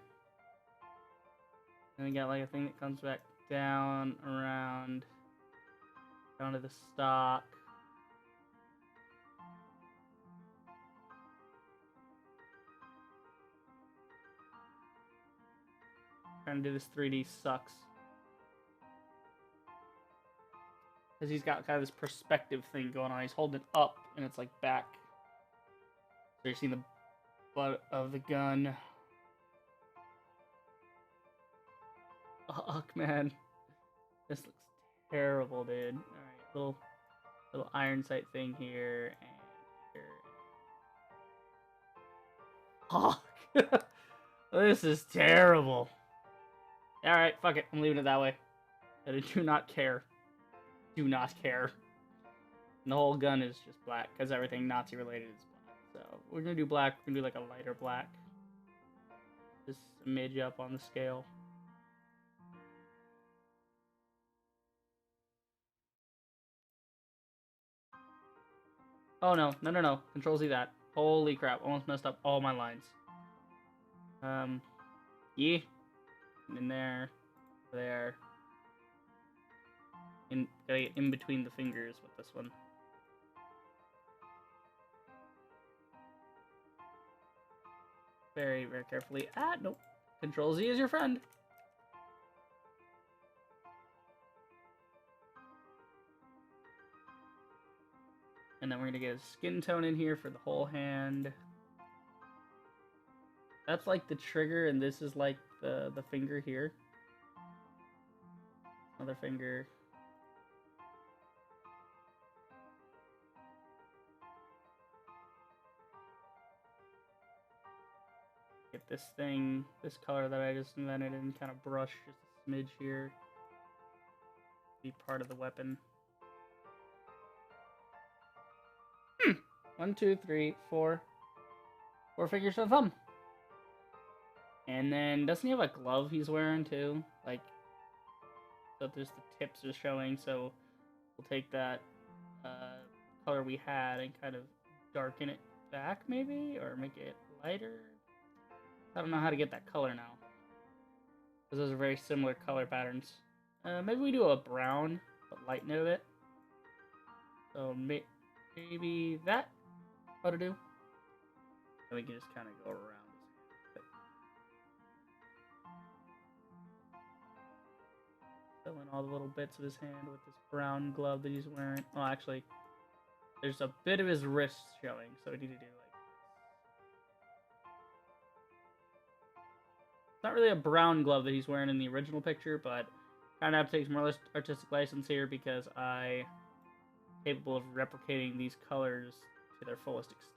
And we got like a thing that comes back down, around, down to the stock. Trying to do this 3D sucks. Because he's got kind of this perspective thing going on. He's holding it up, and it's like back. So you're seeing the butt of the gun. Fuck, man. This looks terrible, dude. Alright, little iron sight thing here, and here. Fuck. This is terrible. Alright, fuck it. I'm leaving it that way. I do not care. Do not care. And the whole gun is just black, because everything Nazi related is black. So we're gonna do black. We're gonna do like a lighter black. Just a midge up on the scale. Oh no, no, no, no. Control Z that. Holy crap, almost messed up all my lines. Yeah. In there. There. Gotta get in between the fingers with this one. Very, very carefully. Ah, nope. Control Z is your friend. And then we're gonna get a skin tone in here for the whole hand. That's like the trigger, and this is like the finger here. Another finger. Get this thing, this color that I just invented, and kind of brush just a smidge here. Be part of the weapon. 1, 2, 3, 4. 4 fingers for the thumb. And then, doesn't he have a glove he's wearing too? Like, so there's the tips are showing, so we'll take that color we had and kind of darken it back maybe? Or make it lighter? I don't know how to get that color now. Because those are very similar color patterns. Maybe we do a brown, but lighten it a bit. So maybe that ought to do. And we can just kind of go around. Fill in all the little bits of his hand with this brown glove that he's wearing. Oh, actually, there's a bit of his wrist showing, so we need to do like... It's not really a brown glove that he's wearing in the original picture, but kind of have to take some artistic license here because I'm capable of replicating these colors to their fullest extent.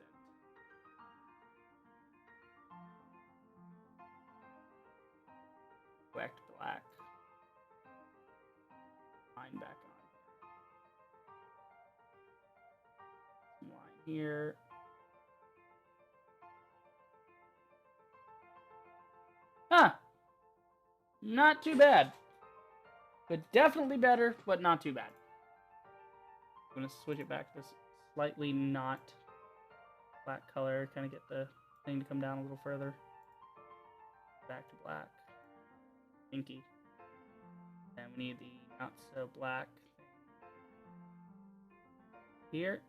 Whacked black. Line back on. Line here. Huh. Not too bad. But definitely better, but not too bad. I'm going to switch it back to this slightly not black color. Kind of get the thing to come down a little further. Back to black. Pinky. And we need the not so black thing here.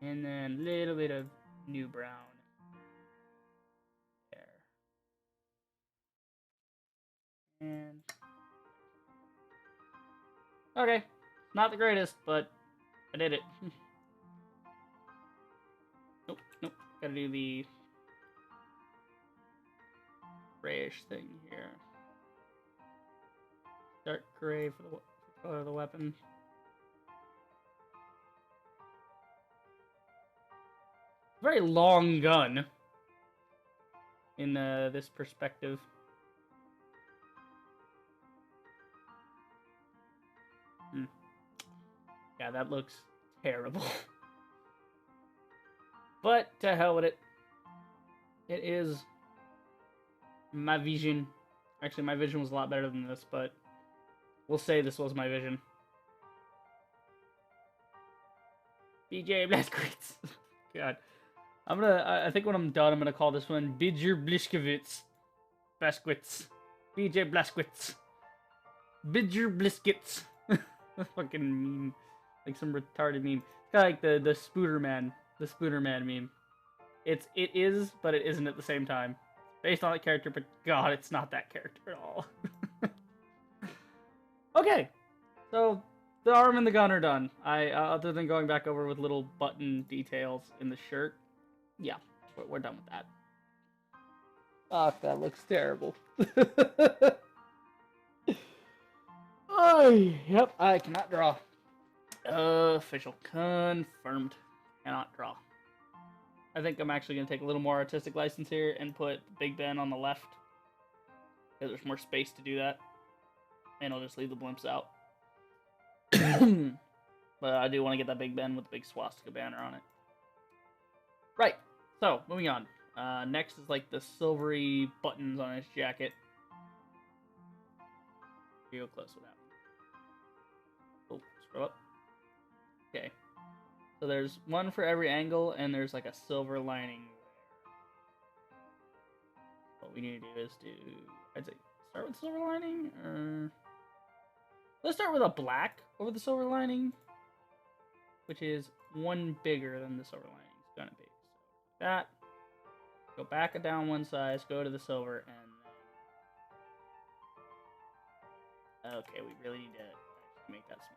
And then a little bit of new brown. And okay, not the greatest, but I did it. Nope, nope. Gotta do the grayish thing here. Dark gray for the color of the weapon. Very long gun in this perspective. Yeah, that looks terrible. But to hell with it. It is my vision. Actually, my vision was a lot better than this, but we'll say this was my vision. BJ Blazkowicz. God. I think when I'm done, I'm gonna call this one Bidger Blazkowicz. Blazkowicz. BJ Blazkowicz. Bidger Bliskits. Fucking meme. Like some retarded meme. It's kind of like the Spooderman. The Spooderman meme. It is, but it isn't at the same time. Based on that character, but God, it's not that character at all. Okay. So, the arm and the gun are done. Other than going back over with little button details in the shirt, yeah, we're done with that. Oh, that looks terrible. Oh, yep, I cannot draw. Official confirmed. Cannot draw. I think I'm actually going to take a little more artistic license here and put Big Ben on the left. Because there's more space to do that. And I'll just leave the blimps out. But I do want to get that Big Ben with the big swastika banner on it. Right. So, moving on. Next is like the silvery buttons on his jacket. Real close with that one. Oh, scroll up. Okay. So there's one for every angle, and there's like a silver lining there. What we need to do is I'd say, start with silver lining, or let's start with a black over the silver lining, which is one bigger than the silver lining is gonna be. So that, go back down one size, go to the silver, and then, okay, we really need to actually make that smaller.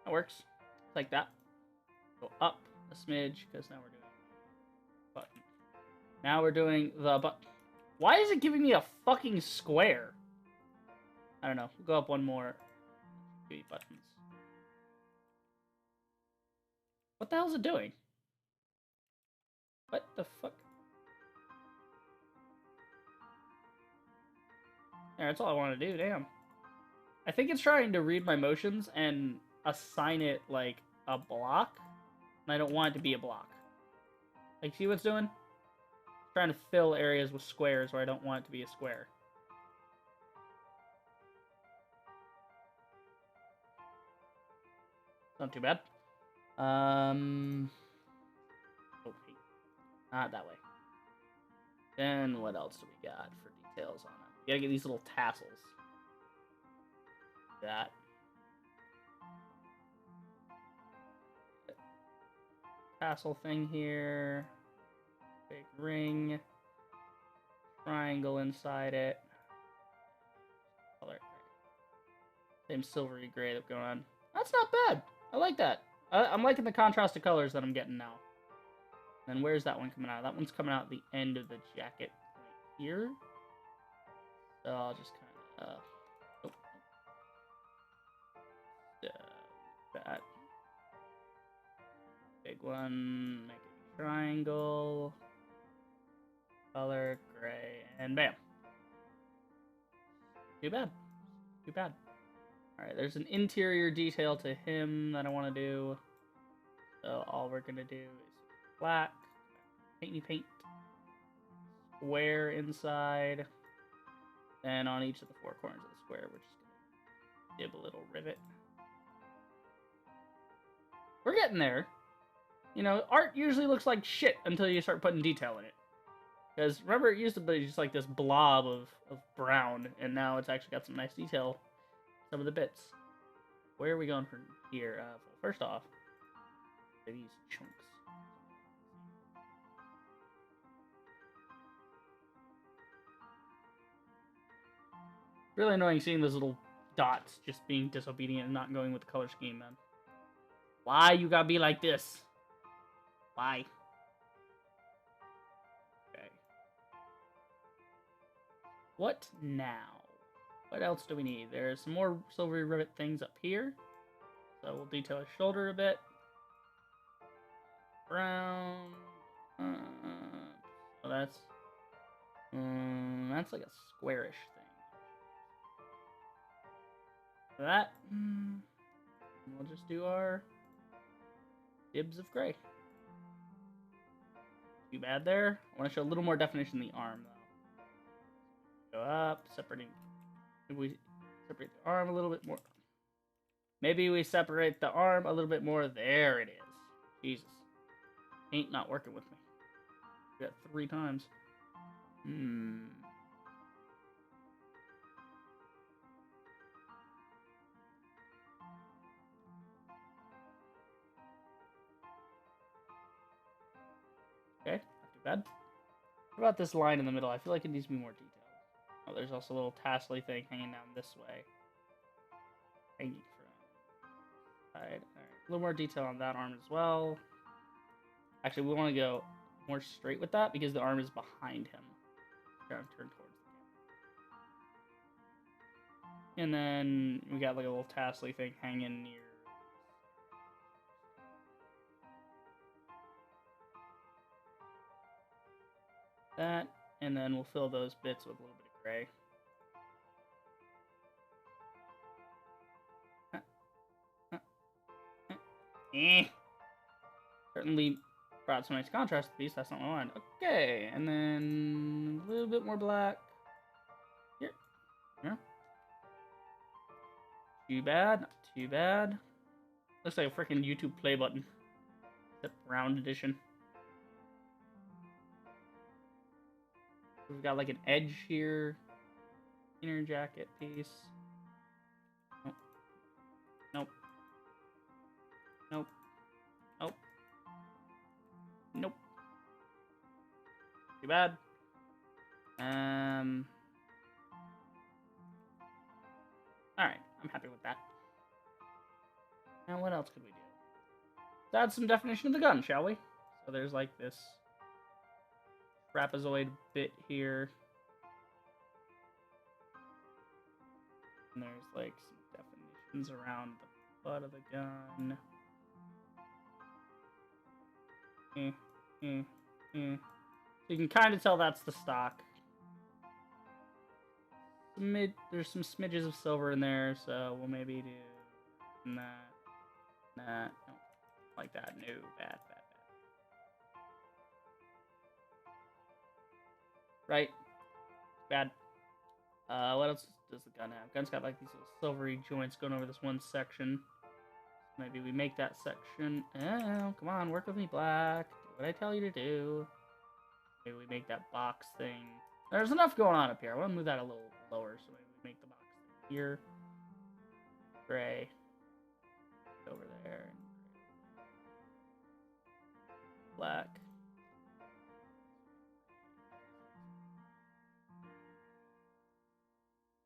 That works. Like that. Go up a smidge, because now we're doing button. Now we're doing the button. Why is it giving me a fucking square? I don't know. We'll go up one more. Give me buttons. What the hell is it doing? What the fuck? Yeah, that's all I want to do. Damn. I think it's trying to read my motions and assign it like a block, and I don't want it to be a block. Like, see what it's doing? It's trying to fill areas with squares where I don't want it to be a square. Not too bad. Oh, wait. Not that way. Then what else do we got for details on it? We gotta get these little tassels. That. Tassel thing here. Big ring. Triangle inside it. Color. Same silvery gray that's going on. That's not bad. I like that. I'm liking the contrast of colors that I'm getting now. And then where's that one coming out? That one's coming out at the end of the jacket right here. So I'll just kind of... that. Big one. Make a triangle. Color, gray, and bam. Too bad. Too bad. Alright, there's an interior detail to him that I want to do. So all we're going to do is black, paint, square inside, and on each of the four corners of the square, we're just going to dib a little rivet. We're getting there. You know, art usually looks like shit until you start putting detail in it. Because remember, it used to be just like this blob of brown, and now it's actually got some nice detail. Some of the bits. Where are we going from here? First off, these chunks. Really annoying seeing those little dots just being disobedient and not going with the color scheme, man. Why you gotta be like this? Why? Okay. What now? What else do we need? There's some more silvery rivet things up here. So we'll detail his shoulder a bit. Brown. So that's like a squarish thing. That. We'll just do our dibs of gray. Too bad there. I want to show a little more definition in the arm, though. Go up, separating. Maybe we separate the arm a little bit more. Maybe we separate the arm a little bit more. There it is. Jesus. Ain't not working with me. We got 3 times. Okay, not too bad. What about this line in the middle? I feel like it needs to be more detailed. Oh, there's also a little tassel-y thing hanging down this way. Hanging from side. Alright, a little more detail on that arm as well. Actually, we want to go more straight with that because the arm is behind him. Turn towards the camera. And then we got like a little tassel-y thing hanging near that, and then we'll fill those bits with a little bit of gray. Certainly brought some nice contrast to the piece. That's not what I wanted. Okay, and then a little bit more black. Here. Yeah. Too bad. Not too bad. Looks like a freaking YouTube play button. Except round edition. We've got like an edge here. Inner jacket piece. Nope. Nope. Nope. Nope. Nope. Too bad. Alright, I'm happy with that. Now what else could we do? Let's add some definition of the gun, shall we? So there's like this trapezoid bit here. And there's like some definitions around the butt of the gun. So you can kind of tell that's the stock. There's some smidges of silver in there, so we'll maybe do that. Nah, no, like that. No, bad. Right, bad. What else does the gun have? Gun's got like these little silvery joints going over this one section. Maybe we make that section. Oh, come on, work with me, Black. Do what I tell you to do. Maybe we make that box thing. There's enough going on up here. I want to move that a little lower, so maybe we make the box thing here. Gray. Over there. Black.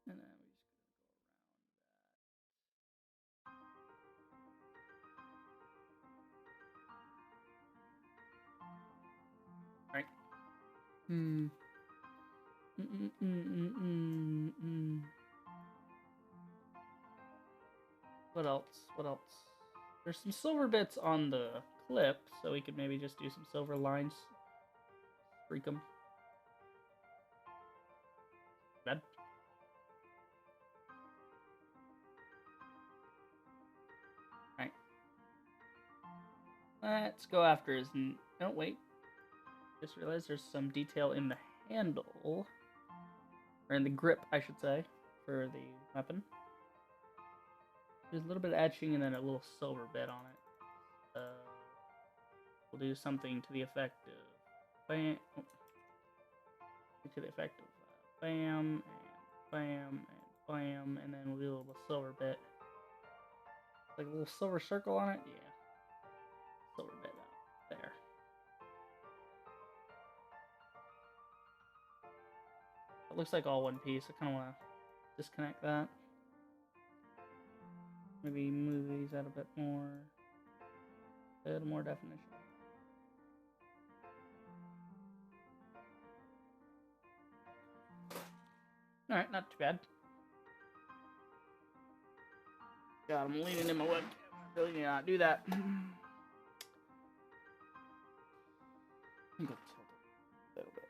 And then we just go around that. Right. What else? What else? There's some silver bits on the clip, so we could maybe just do some silver lines. Freak them. Bad. Alright. Let's go after his... Oh, wait. Just realized there's some detail in the handle. Or in the grip, I should say, for the weapon. There's a little bit of etching and then a little silver bit on it. We'll do something to the effect of bam. To the effect of bam and bam and bam, and then we'll do a little silver bit. Like a little silver circle on it? Yeah. Silver bit out there. It looks like all one piece. I kind of want to disconnect that. Maybe move these out a bit more. A little more definition. Alright, not too bad. God, I'm leaning in my webcam. I really need to not do that. I'm gonna tilt it a little bit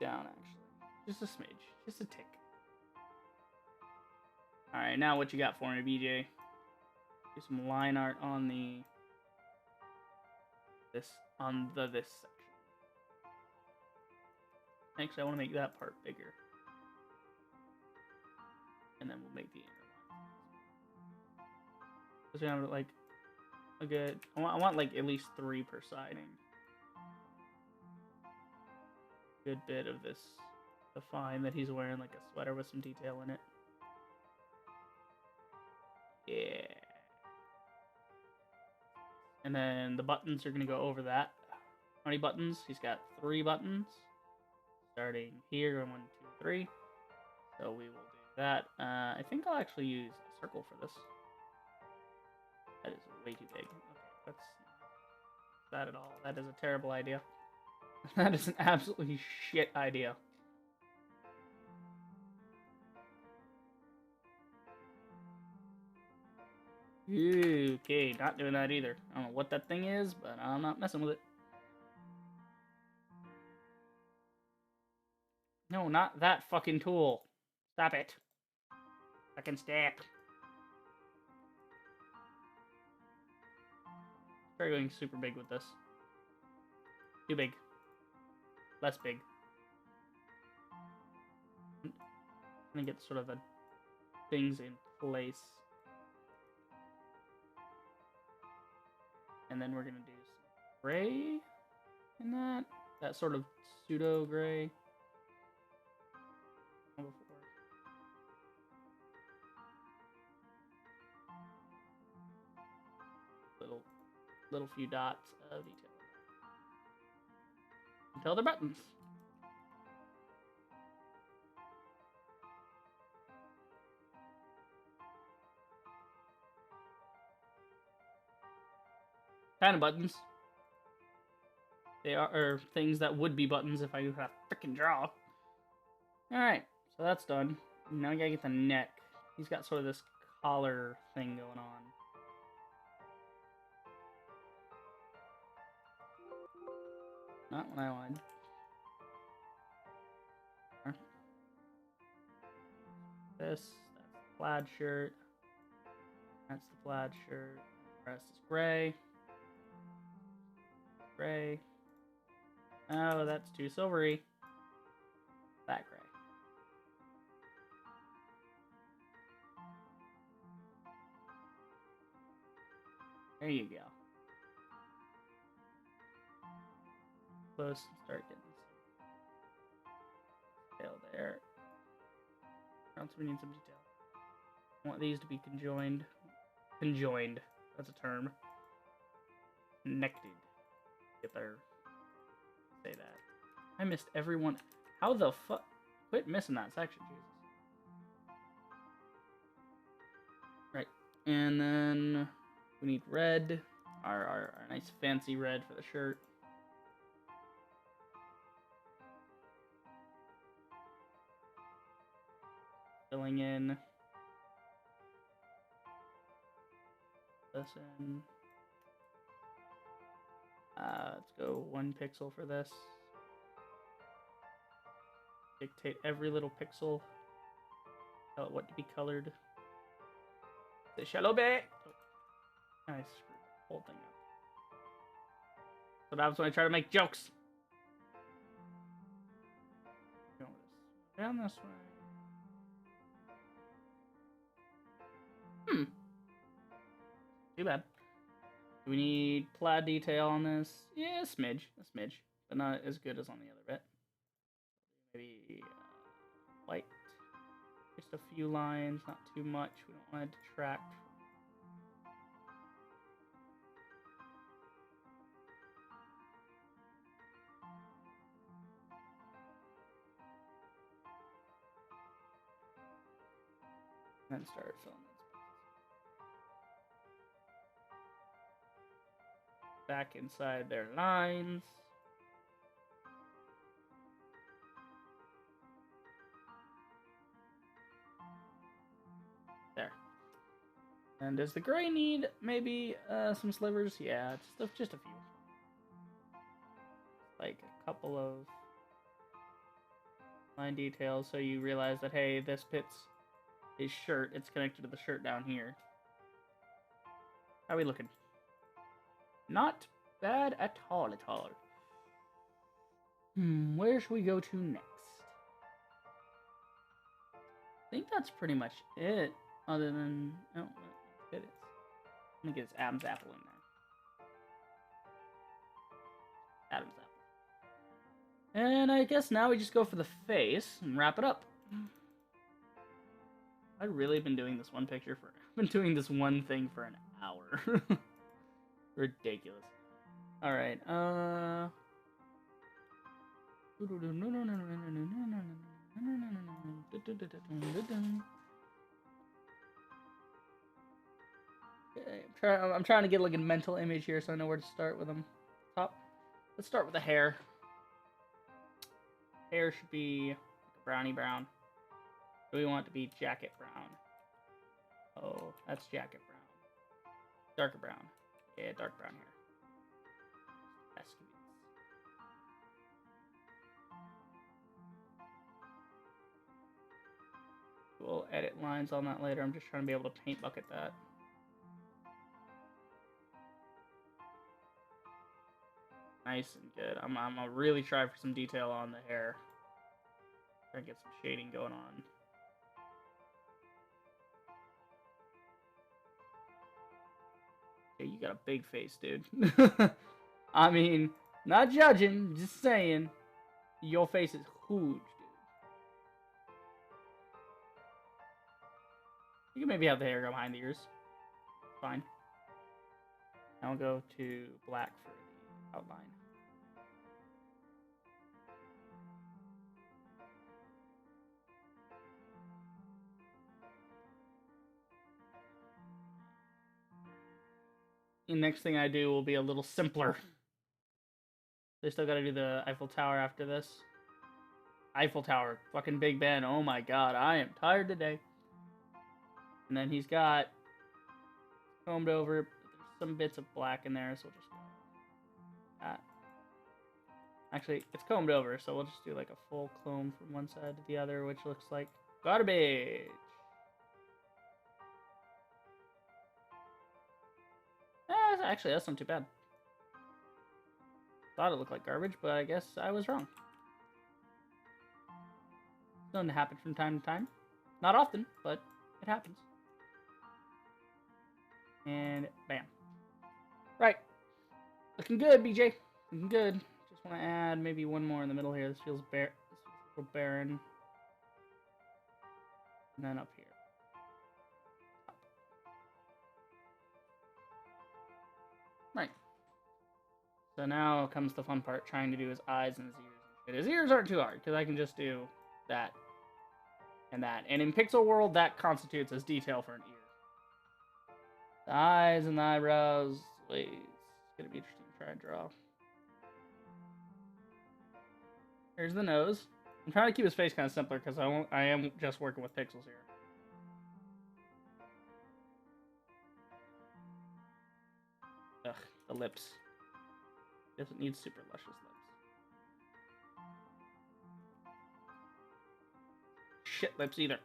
down, actually. Just a smidge. Just a tick. Alright, now what you got for me, BJ? Do some line art on this section. Actually, I want to make that part bigger. And then we'll make the inner line. Because we have like a good... I want like at least 3 per siding. Good bit of this define that he's wearing like a sweater with some detail in it. Yeah. And then the buttons are going to go over that. How many buttons? He's got 3 buttons. Starting here, 1, 2, 3. So we will do that. I think I'll actually use a circle for this. That is way too big. Okay, that's not that at all. That is a terrible idea. That is an absolutely shit idea. Okay, not doing that either. I don't know what that thing is, but I'm not messing with it. No, not that fucking tool. Stop it. Fucking stop. Try going super big with this. Too big. Less big. I'm gonna get sort of a things in place. And then we're gonna do some gray in that. That sort of pseudo gray. Little few dots of detail. Until they're buttons. Kind of buttons. They are things that would be buttons if I knew how to freaking draw. Alright, so that's done. Now we gotta get the neck. He's got sort of this collar thing going on. Not what I wanted. This, that's the plaid shirt. That's the plaid shirt. The rest is gray. Gray. Oh, that's too silvery. That gray. There you go. Close and start getting some detail there. We need some detail. I want these to be conjoined. Conjoined. That's a term. Connected. Get there. Say that. I missed everyone. How the fuck? Quit missing that section, Jesus. Right. And then we need red. Our nice fancy red for the shirt. Filling in. This in. Let's go 1 pixel for this. Dictate every little pixel. Tell it what to be colored. The shallow bit. Oh, I screwed the whole thing up. So that was when I try to make jokes. Down this way. Too bad. Do we need plaid detail on this? Yeah, a smidge. A smidge. But not as good as on the other bit. Maybe white. Just a few lines, not too much. We don't want to detract. And then start filling in. Back inside their lines. There. And does the gray need maybe some slivers? Yeah, just a few. Like a couple of line details so you realize that, hey, this fits his shirt. It's connected to the shirt down here. How are we looking? Not bad at all, where should we go to next? I think that's pretty much it. Other than... Oh, it is. Let me get his Adam's apple in there. Adam's apple. And I guess now we just go for the face and wrap it up. I've really been doing this one picture for... I've been doing this one thing for an hour. Ridiculous. Alright, I'm trying to get like a mental image here so I know where to start with them. Top. Let's start with the hair. Hair should be like a brownie brown. Do we want it to be jacket brown? Oh, that's jacket brown. Darker brown. Yeah, dark brown hair. We'll edit lines on that later. I'm just trying to be able to paint bucket that. Nice and good. I'm gonna really try for some detail on the hair. Try to get some shading going on. Okay, you got a big face, dude. I mean, not judging, just saying. Your face is huge, dude. You can maybe have the hair go behind the ears. Fine. Now we'll go to black for the outline. The next thing I do will be a little simpler. They still gotta do the Eiffel Tower after this. Eiffel Tower, fucking Big Ben. Oh my god, I am tired today. And then he's got combed over. There's some bits of black in there, so we'll just go that. Actually, it's combed over, so we'll just do like a full comb from one side to the other, which looks like garbage. Actually, that's not too bad. Thought it looked like garbage, but I guess I was wrong. It's known to happen from time to time. Not often, but it happens. And bam. Right. Looking good, BJ. Looking good. Just want to add maybe one more in the middle here. This feels bare. This feels a little barren. And then up here. Right. So now comes the fun part, trying to do his eyes and his ears. His ears aren't too hard, because I can just do that and that. And in Pixel World, that constitutes as detail for an ear. The eyes and the eyebrows, wait, it's going to be interesting to try and draw. Here's the nose. I'm trying to keep his face kind of simpler, because I am just working with pixels here. Ugh, the lips. Doesn't need super luscious lips. Shit lips either.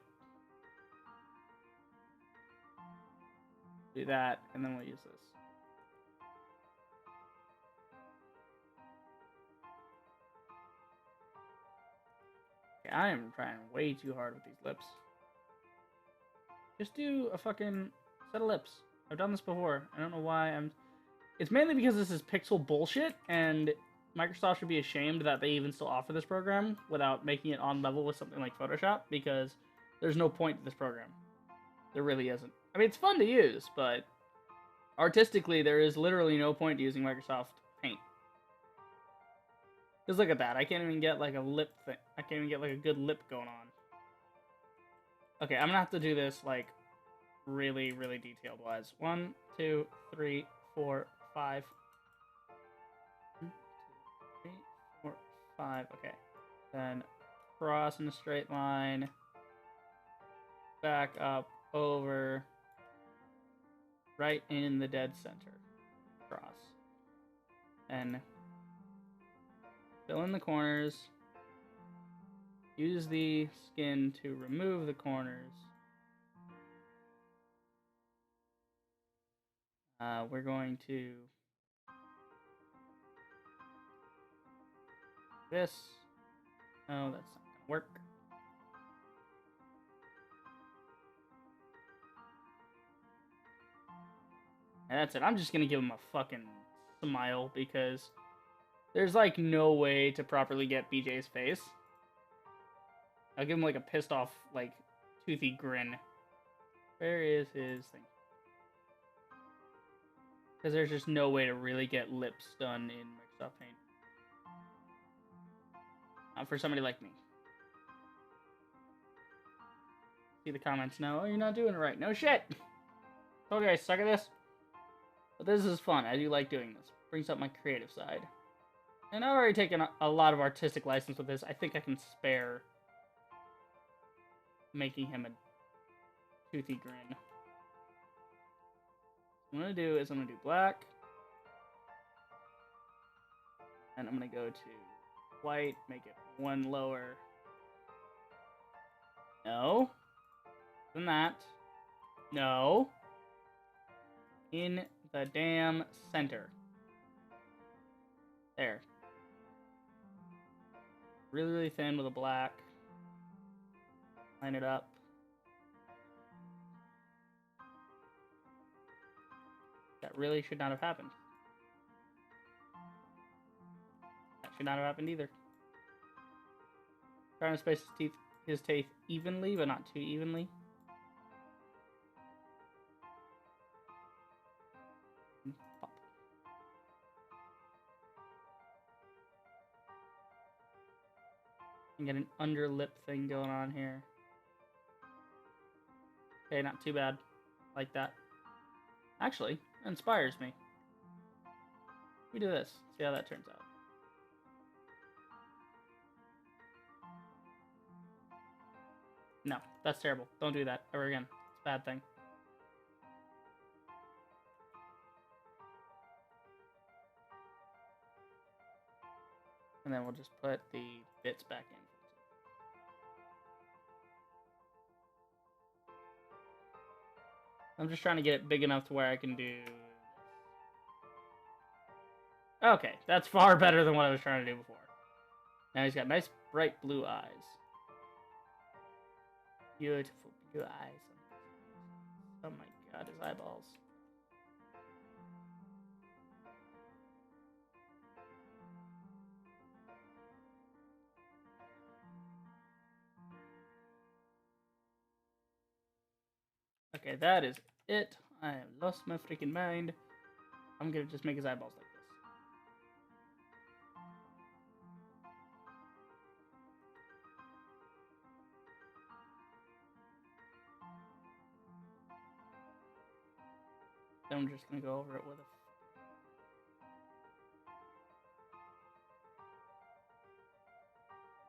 Do that, and then we'll use this. Okay, I am trying way too hard with these lips. Just do a fucking set of lips. I've done this before. I don't know why I'm... It's mainly because this is pixel bullshit, and Microsoft should be ashamed that they even still offer this program without making it on level with something like Photoshop, because there's no point to this program. There really isn't. I mean, it's fun to use, but artistically, there is literally no point to using Microsoft Paint. Just look at that. I can't even get like a lip thing. I can't even get like a good lip going on. Okay, I'm gonna have to do this like really, really detailed wise. 1, 2, 3, 4, 5. 1, 2, 3, 4, 5. Okay. Then cross in a straight line. Back up, over. Right in the dead center. Cross. And fill in the corners. Use the skin to remove the corners. We're going to this. No, that's not gonna work. And that's it. I'm just gonna give him a fucking smile because there's like no way to properly get BJ's face. I'll give him like a pissed off, like toothy grin. Where is his thing? Because there's just no way to really get lips done in Microsoft Paint. Not for somebody like me. See the comments now. Oh, you're not doing it right. No shit! Told you I suck at this. But this is fun. I do like doing this. Brings up my creative side. And I've already taken a lot of artistic license with this. I think I can spare making him a toothy grin. What I'm going to do is I'm going to do black. And I'm going to go to white, make it one lower. No. Than that. No. In the damn center. There. Really, really thin with a black. Line it up. That really should not have happened. That should not have happened either. Trying to space his teeth evenly, but not too evenly. Pop. And get an under lip thing going on here. Okay, not too bad. Like that. Actually, it inspires me. We do this. See how that turns out. No, that's terrible. Don't do that ever again. It's a bad thing. And then we'll just put the bits back in. I'm just trying to get it big enough to where I can do... Okay, that's far better than what I was trying to do before. Now he's got nice, bright blue eyes. Beautiful blue eyes. Oh my god, his eyeballs. Okay, that is it. I have lost my freaking mind. I'm gonna just make his eyeballs like this. Then I'm just gonna go over it with a...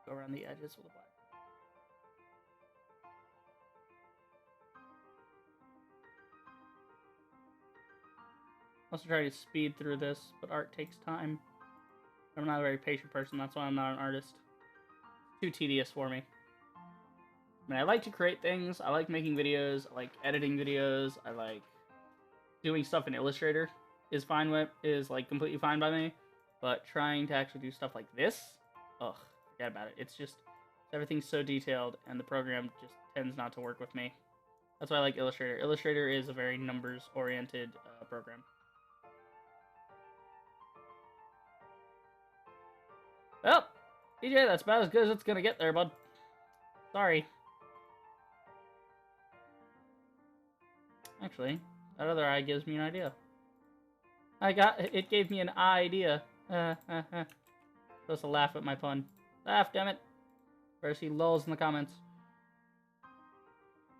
Go around the edges with a black. Also try to speed through this, but art takes time. I'm not a very patient person, that's why I'm not an artist. Too tedious for me. I mean, I like to create things, I like making videos, I like editing videos, I like doing stuff in Illustrator is like completely fine by me, but trying to actually do stuff like this, ugh, forget about it. It's just, everything's so detailed, and the program just tends not to work with me. That's why I like Illustrator. Illustrator is a very numbers-oriented program. Well, DJ, that's about as good as it's gonna get there, bud. Sorry. Actually, that other eye gives me an idea. It gave me an idea. Supposed to laugh at my pun. Laugh, damn it. Better see lulls in the comments.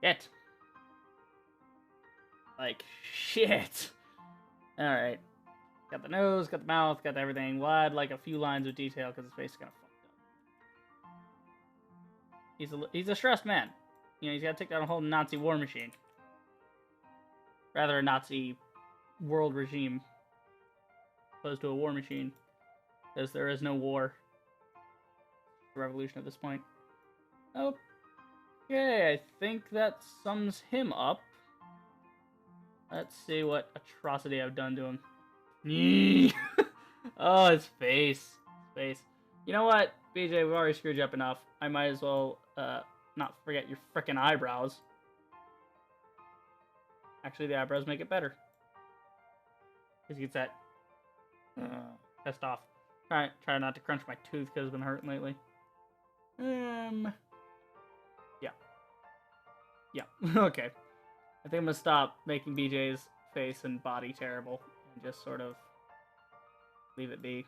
Shit. Like, shit. Alright. Got the nose, got the mouth, got everything. We'll add like a few lines of detail because his face is kind of fucked up. He's a stressed man. You know, he's got to take down a whole Nazi war machine. Rather, a Nazi world regime. Opposed to a war machine. Because there is no war. Revolution at this point. Okay, I think that sums him up. Let's see what atrocity I've done to him. Oh, his face. You know what, BJ, we've already screwed you up enough. I might as well not forget your frickin' eyebrows. Actually, the eyebrows make it better. Because he gets that pissed off. Try not to crunch my tooth because it's been hurting lately. Yeah. Okay. I think I'm gonna stop making BJ's face and body terrible and just sort of leave it be.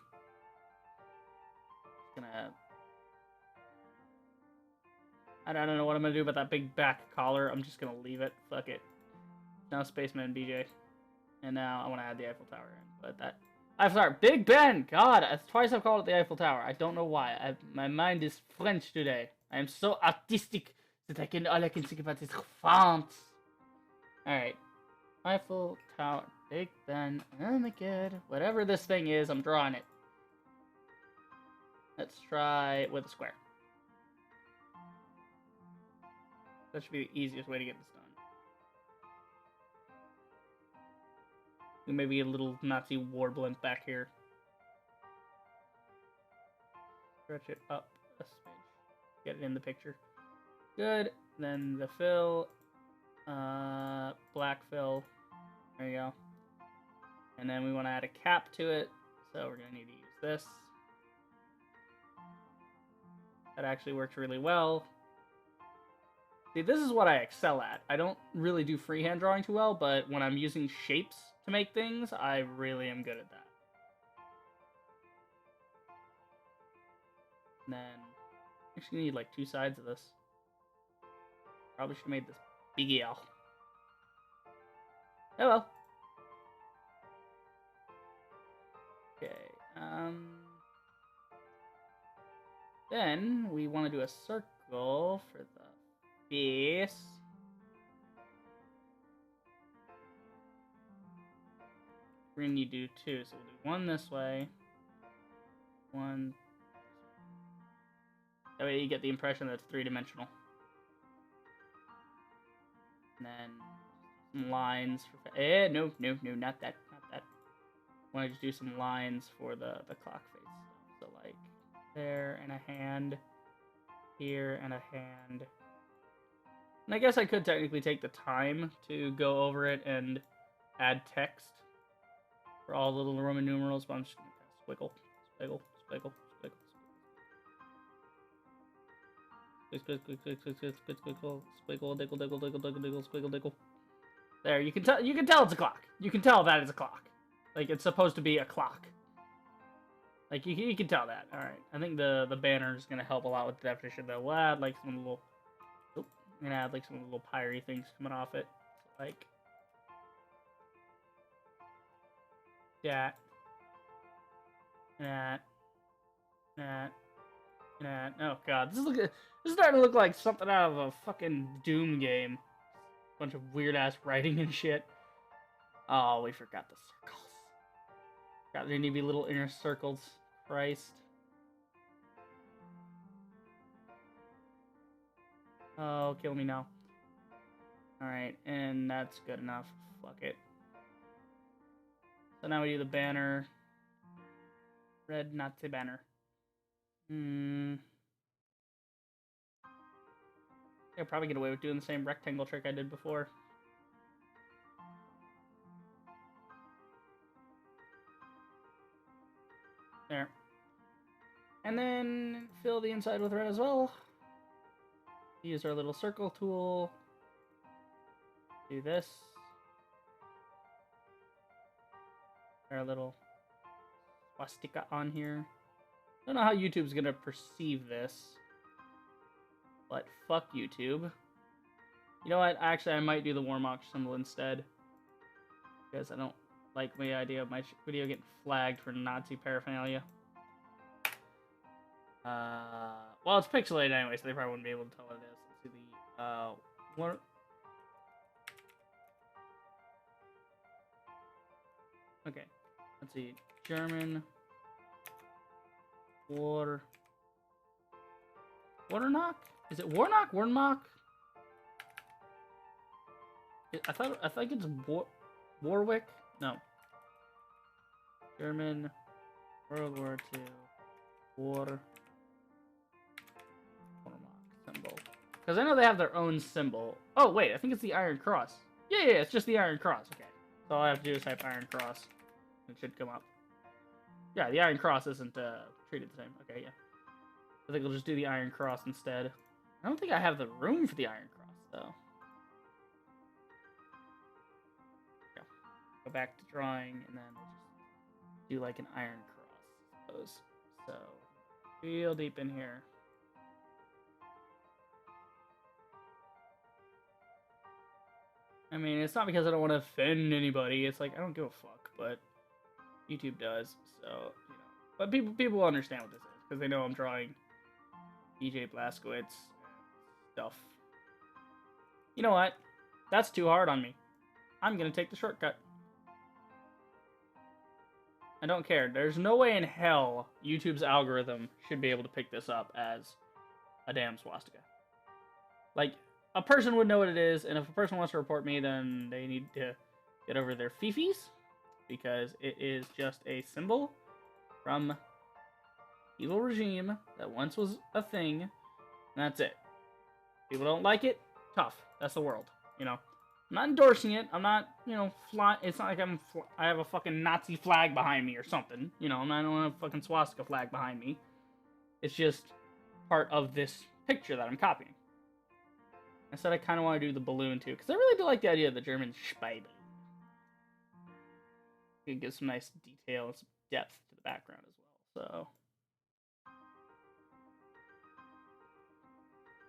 I don't know what I'm gonna do about that big back collar. I'm just gonna leave it. Fuck it. Now Spaceman BJ. And now I want to add the Eiffel Tower in. But that... Eiffel Tower. Big Ben! God, twice I've called it the Eiffel Tower. I don't know why. My mind is French today. I am so artistic that all I can think about is fonts. Alright. Eiffel Tower. Big Ben. Oh my god. Whatever this thing is, I'm drawing it. Let's try with a square. That should be the easiest way to get this done. Maybe a little Nazi war blimp back here. Stretch it up a smidge. Get it in the picture. Good. Then the fill. Black fill. There you go. And then we want to add a cap to it. So we're going to need to use this. That actually works really well. See, this is what I excel at. I don't really do freehand drawing too well, but when I'm using shapes to make things, I really am good at that. And then, actually need like 2 sides of this. Probably should have made this big L. Oh well. Okay, then we want to do a circle for the face. We're gonna need to do 2, so we'll do 1 this way, 1. That way you get the impression that it's 3-dimensional. And then some lines for no, not that. I want to just do some lines for the clock face. So like there and a hand, here and a hand. And I guess I could technically take the time to go over it and add text for all the little Roman numerals, but I'm just gonna kind of squiggle. Squiggle. There, you can tell it's a clock. You can tell that it's a clock. Like, it's supposed to be a clock. Like, you can tell that. Alright, I think the banner is going to help a lot with the definition, though. We'll add, like, some little... I'm going to add, like, some little pyre things coming off it. So, like... That. Oh, God. This is starting to look like something out of a fucking Doom game. Bunch of weird-ass writing and shit. Oh, we forgot the circles. God, there need to be little inner circles. Christ. Oh, kill me now. Alright, and that's good enough. Fuck it. So now we do the banner. Red Nazi banner. I'll probably get away with doing the same rectangle trick I did before. There. And then fill the inside with red as well. Use our little circle tool. Do this. Our little swastika on here. I don't know how YouTube's gonna perceive this. But fuck YouTube. You know what? Actually, I might do the Warmok symbol instead. Because I don't like the idea of my video getting flagged for Nazi paraphernalia. Well, it's pixelated anyway, so they probably wouldn't be able to tell what it is. Let's see the, what? Okay. Let's see. German. Warnock? Is it Warnock? Warnock? I think it's Warwick? No. German World War II Warnock symbol. Because I know they have their own symbol. Oh, wait, I think it's the Iron Cross. Yeah, it's just the Iron Cross. Okay. So all I have to do is type Iron Cross. It should come up. Yeah, the Iron Cross isn't treated the same. Okay, yeah. I think we'll just do the Iron Cross instead. I don't think I have the room for the Iron Cross, though. Yeah. Go back to drawing, and then we'll just do like an Iron Cross, I suppose. So, real deep in here. I mean, it's not because I don't want to offend anybody. It's like, I don't give a fuck, but YouTube does, so, you know. But people will understand what this is, because they know I'm drawing DJ Blazkowicz and stuff. You know what? That's too hard on me. I'm gonna take the shortcut. I don't care. There's no way in hell YouTube's algorithm should be able to pick this up as a damn swastika. Like, a person would know what it is, and if a person wants to report me, then they need to get over their fifis, because it is just a symbol from evil regime that once was a thing, and that's it. People don't like it, tough. That's the world, you know. I'm not endorsing it. I'm not, fly. It's not like I have a fucking Nazi flag behind me or something. You know, I don't have a fucking swastika flag behind me. It's just part of this picture that I'm copying. I said I kind of want to do the balloon too, because I really do like the idea of the German Spy balloon. It gives some nice detail and some depth to the background as well. So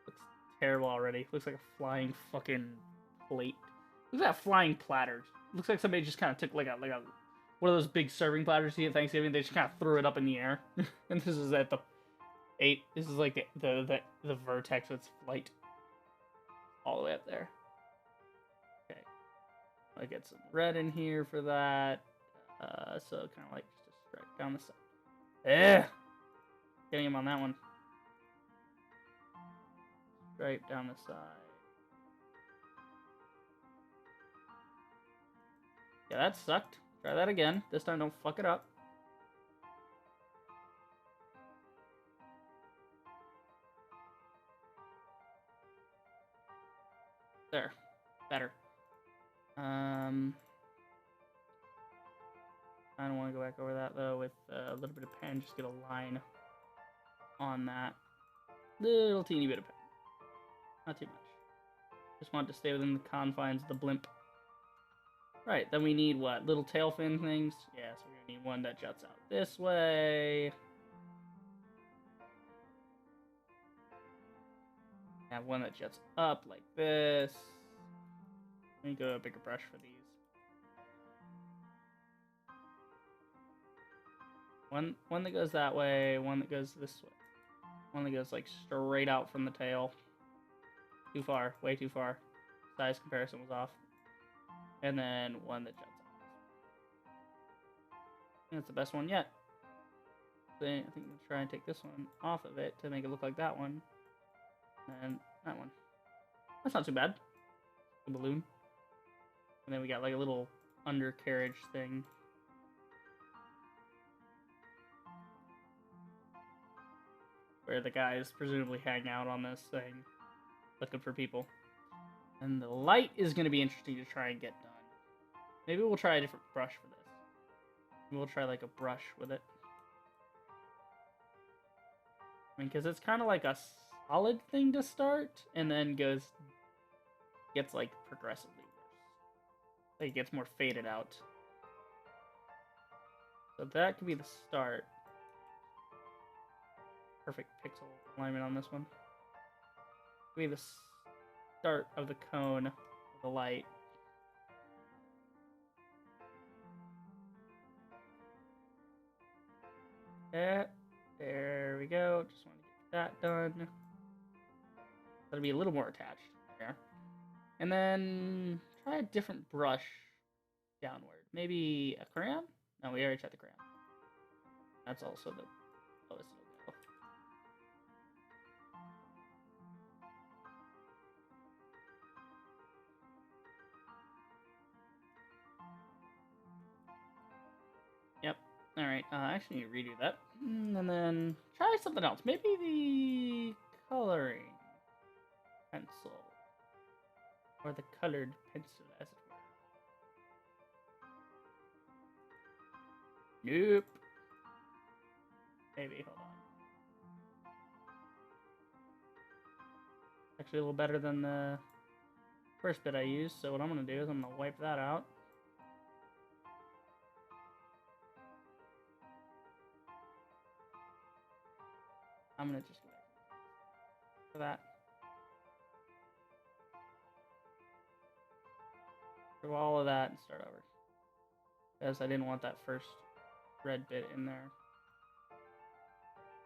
looks terrible already. Looks like a flying fucking plate. Looks like a flying platter. Looks like somebody just kind of took like a one of those big serving platters you get at Thanksgiving. They just kind of threw it up in the air, and this is at the 8. This is like the vertex of its flight, all the way up there. Okay, I get some red in here for that. So kind of like just a stripe down the side. Yeah, getting him on that one. Stripe down the side. Yeah, that sucked. Try that again. This time don't fuck it up. There. Better. I don't want to go back over that, though, with a little bit of pen. Just get a line on that. Little teeny bit of pen. Not too much. Just want it to stay within the confines of the blimp. Right, then we need what? Little tail fin things? Yeah, so we're going to need one that juts out this way. Have one that juts up like this. Let me go a bigger brush for these. One that goes that way, one that goes this way. One that goes like straight out from the tail. Too far, way too far. Size comparison was off. And then one that juts out. That's the best one yet. So I think I'm going to try and take this one off of it to make it look like that one. And that one. That's not too bad. The balloon. And then we got like a little undercarriage thing. Where the guys presumably hang out on this thing. Looking for people. And the light is going to be interesting to try and get done. Maybe we'll try a different brush for this. Maybe we'll try like a brush with it. I mean, because it's kind of like a solid thing to start, and then gets like progressively worse. Like it gets more faded out. So that could be the start. Perfect pixel alignment on this one. Could be the start of the cone of the light. Yeah, there we go. Just want to get that done. That'll be a little more attached there. And then try a different brush downward. Maybe a crayon? No, we already tried the crayon. That's also the lowest it'll go. Yep. Alright, I actually need to redo that. And then try something else. Maybe the coloring pencil. Or the colored pencil, as it were. Nope. Maybe, hold on. Actually a little better than the first bit I used, so what I'm going to do is I'm going to wipe that out. I'm going to just go back for that. Do all of that and start over. Because I didn't want that first red bit in there.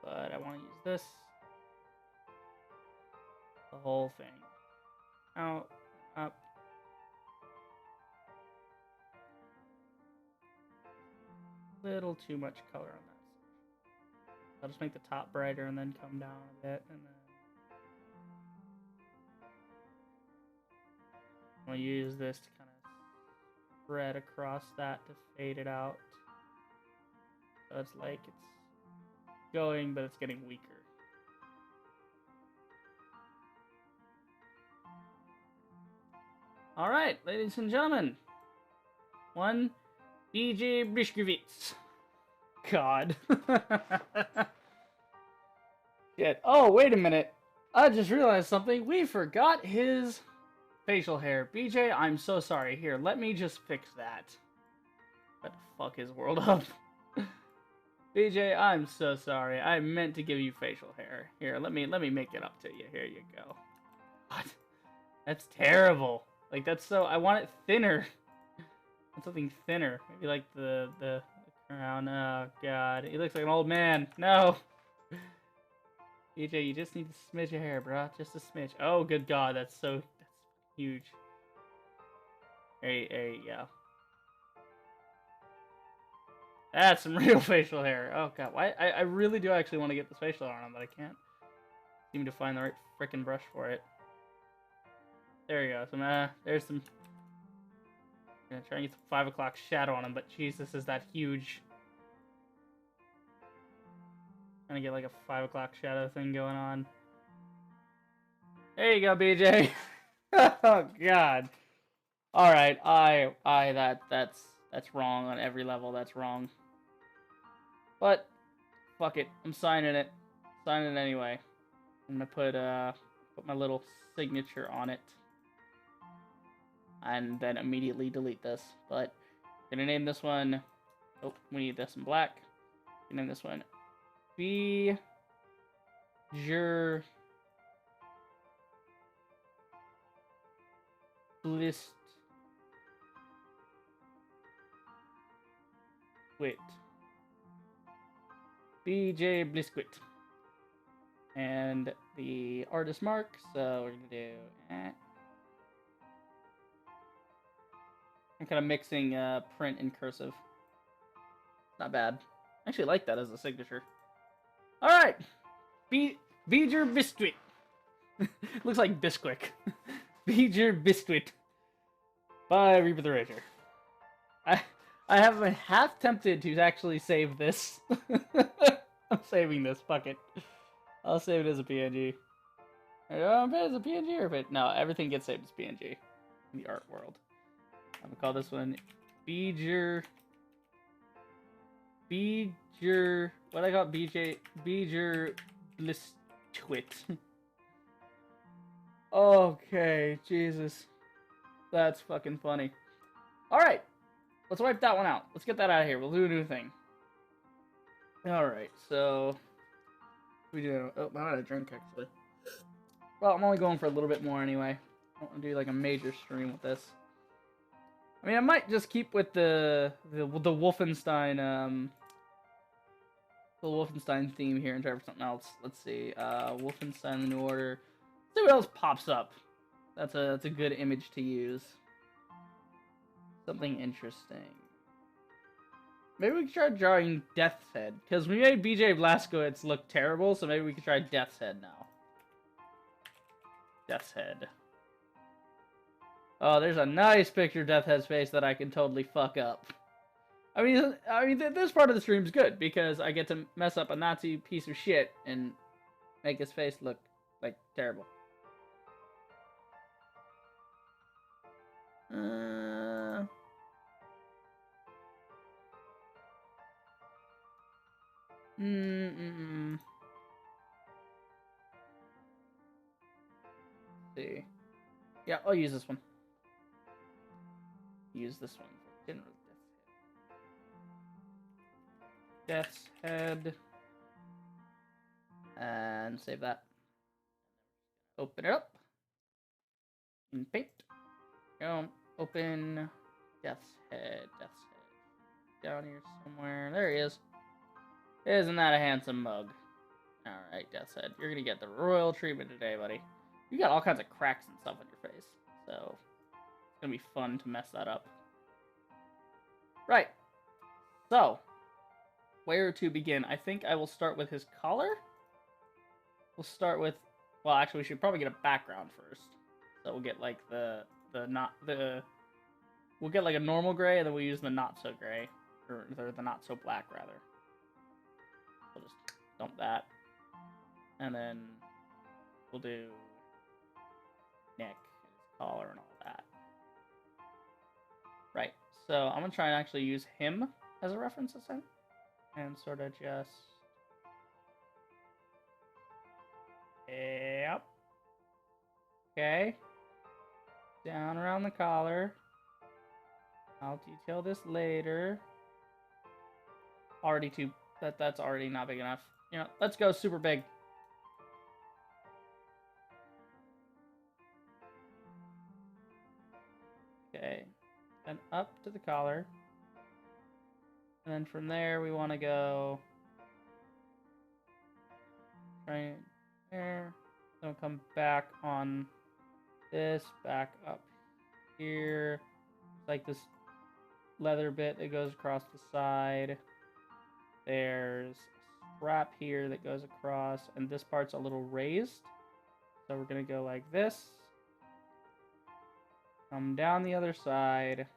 But I want to use this. The whole thing. Out, up. Little too much color on that. I'll just make the top brighter and then come down a bit and then I'm gonna use this to kind of spread across that to fade it out. So it's like it's going, but it's getting weaker. All right, ladies and gentlemen. One BJ Blazkowicz. God. Shit. Oh, wait a minute. I just realized something. We forgot his facial hair. BJ, I'm so sorry. Here, let me just fix that. That fuck his world up. BJ, I'm so sorry. I meant to give you facial hair. Here, let me make it up to you. Here you go. What? That's terrible. Like, that's so... I want it thinner. Something thinner. Maybe like the crown. Oh, God. He looks like an old man. No! BJ, you just need a smidge of hair, bro. Just a smidge. Oh, good God. That's huge. Hey, yeah. That's some real facial hair. Oh, God. Why? I really do actually want to get this facial hair on, but I can't seem to find the right frickin' brush for it. There you go. There's some... I'm gonna try and get some 5 o'clock shadow on him, but Jesus, is that huge. Trying to get like a 5 o'clock shadow thing going on. There you go, BJ. Oh, God. Alright, that's wrong on every level. That's wrong. But, fuck it. I'm signing it. Signing it anyway. I'm gonna put my little signature on it. And then immediately delete this. But I'm gonna name this one. Oh, we need this in black. Name this one BJ Blazkowicz. BJ Blazkowicz. And the artist mark. So we're gonna do. I'm kind of mixing print and cursive. Not bad. I actually like that as a signature. Alright! Beeger Biscuit. Looks like Bisquick. Beeger Biscuit. By Reaper the Rager. I have been half tempted to actually save this. I'm saving this. Fuck it. I'll save it as a PNG. I don't know if it is a PNG or if it... No, everything gets saved as PNG in the art world. I'm gonna call this one Beeger. What I got? Beeger Blazkowicz. Okay, Jesus. That's fucking funny. Alright. Let's wipe that one out. Let's get that out of here. We'll do a new thing. Alright, so... We do... Oh, I'm out of drink, actually. Well, I'm only going for a little bit more anyway. I don't want to do, like, a major stream with this. I mean, I might just keep with the Wolfenstein, the Wolfenstein theme here and try for something else. Let's see, Wolfenstein: The New Order. Let's see what else pops up. That's a good image to use. Something interesting. Maybe we could try drawing Death's Head, because we made BJ Blazkowicz look terrible, so maybe we could try Death's Head now. Death's Head. Oh, there's a nice picture of Death's Head's face that I can totally fuck up. I mean, this part of the stream's good, because I get to mess up a Nazi piece of shit and make his face look, like, terrible. Let's see. Yeah, I'll use this one. Use this one for general Death's Head. And save that. Open it up. In paint. Go. Open Death's Head. Death's Head. Down here somewhere. There he is. Isn't that a handsome mug? Alright, Death's Head. You're gonna get the royal treatment today, buddy. You got all kinds of cracks and stuff on your face. So, it's gonna be fun to mess that up. Right. So, where to begin? I think I will start with his collar. We'll start with... Well, actually, we should probably get a background first. So we'll get, like, the we'll get like a normal gray, and then we'll use the not so gray, or the not so black rather. We'll just dump that, and then we'll do neck, his collar, and all that. Right. So I'm gonna try and actually use him as a reference this time, and sort of just yep. Okay. Down around the collar. I'll detail this later. Already too that's already not big enough. You know, let's go super big. Okay. Then up to the collar. And then from there we want to go right there. Then we'll come back on this, back up here. Like this leather bit that goes across the side. There's a strap here that goes across, and this part's a little raised. So we're gonna go like this. Come down the other side.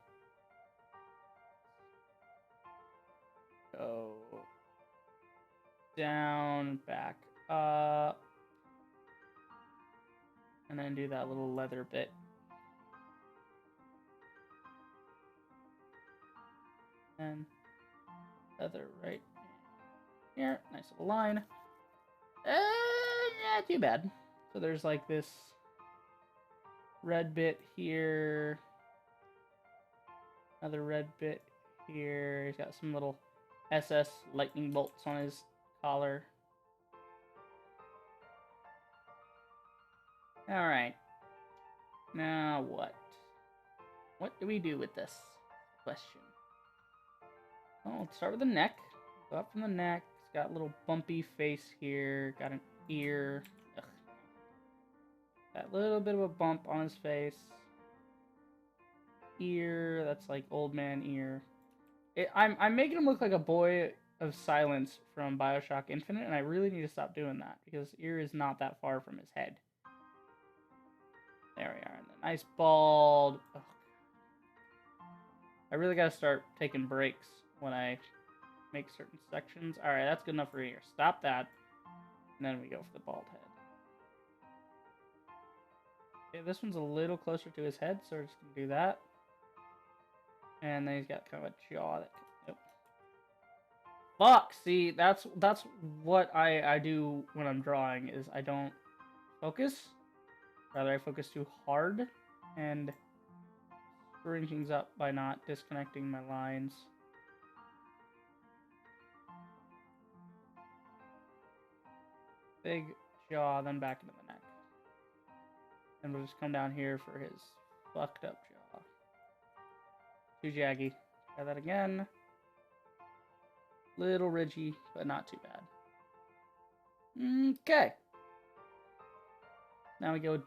Go down, back up. And then do that little leather bit. And leather right here. Nice little line. Not too bad. So there's like this red bit here. Another red bit here. He's got some little SS lightning bolts on his collar. Alright. Now what? What do we do with this question? Well, let's start with the neck. Go up from the neck. It's got a little bumpy face here. Got an ear. Ugh. Got a little bit of a bump on his face. Ear. That's like old man ear. I'm making him look like a boy of silence from Bioshock Infinite, and I really need to stop doing that because ear is not that far from his head. There we are. And the nice bald. Ugh. I really gotta start taking breaks when I make certain sections. Alright, that's good enough for here. Stop that. And then we go for the bald head. Okay, this one's a little closer to his head, so we're just gonna do that. And then he's got kind of a jaw that... Nope. Fuck! See, that's what I do when I'm drawing, is I don't focus. Rather, I focus too hard and screwing things up by not disconnecting my lines. Big jaw, then back into the neck. And we'll just come down here for his fucked up jaw. Too jaggy. Try that again. Little ridgy, but not too bad. Okay. Now we go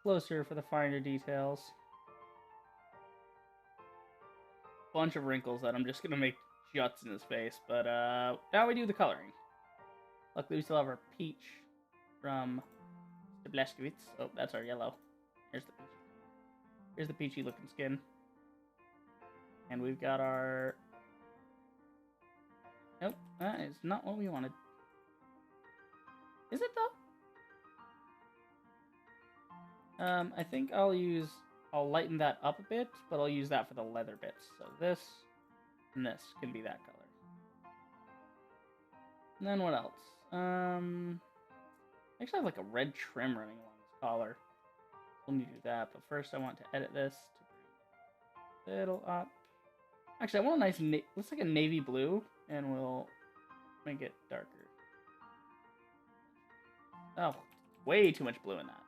closer for the finer details. Bunch of wrinkles that I'm just gonna make juts in his face, but now we do the coloring. Luckily, we still have our peach from Mr. Blazkowicz. Oh, that's our yellow. Here's the peach. Here's the peachy looking skin. And we've got our... Nope, that is not what we wanted. Is it though? I think I'll lighten that up a bit, but I'll use that for the leather bits. So this and this can be that color. And then what else? I actually have like a red trim running along his collar. We'll need to do that, but first I want to edit this to bring it a little up. Actually, I want a nice, looks like a navy blue, and we'll make it darker. Oh, way too much blue in that.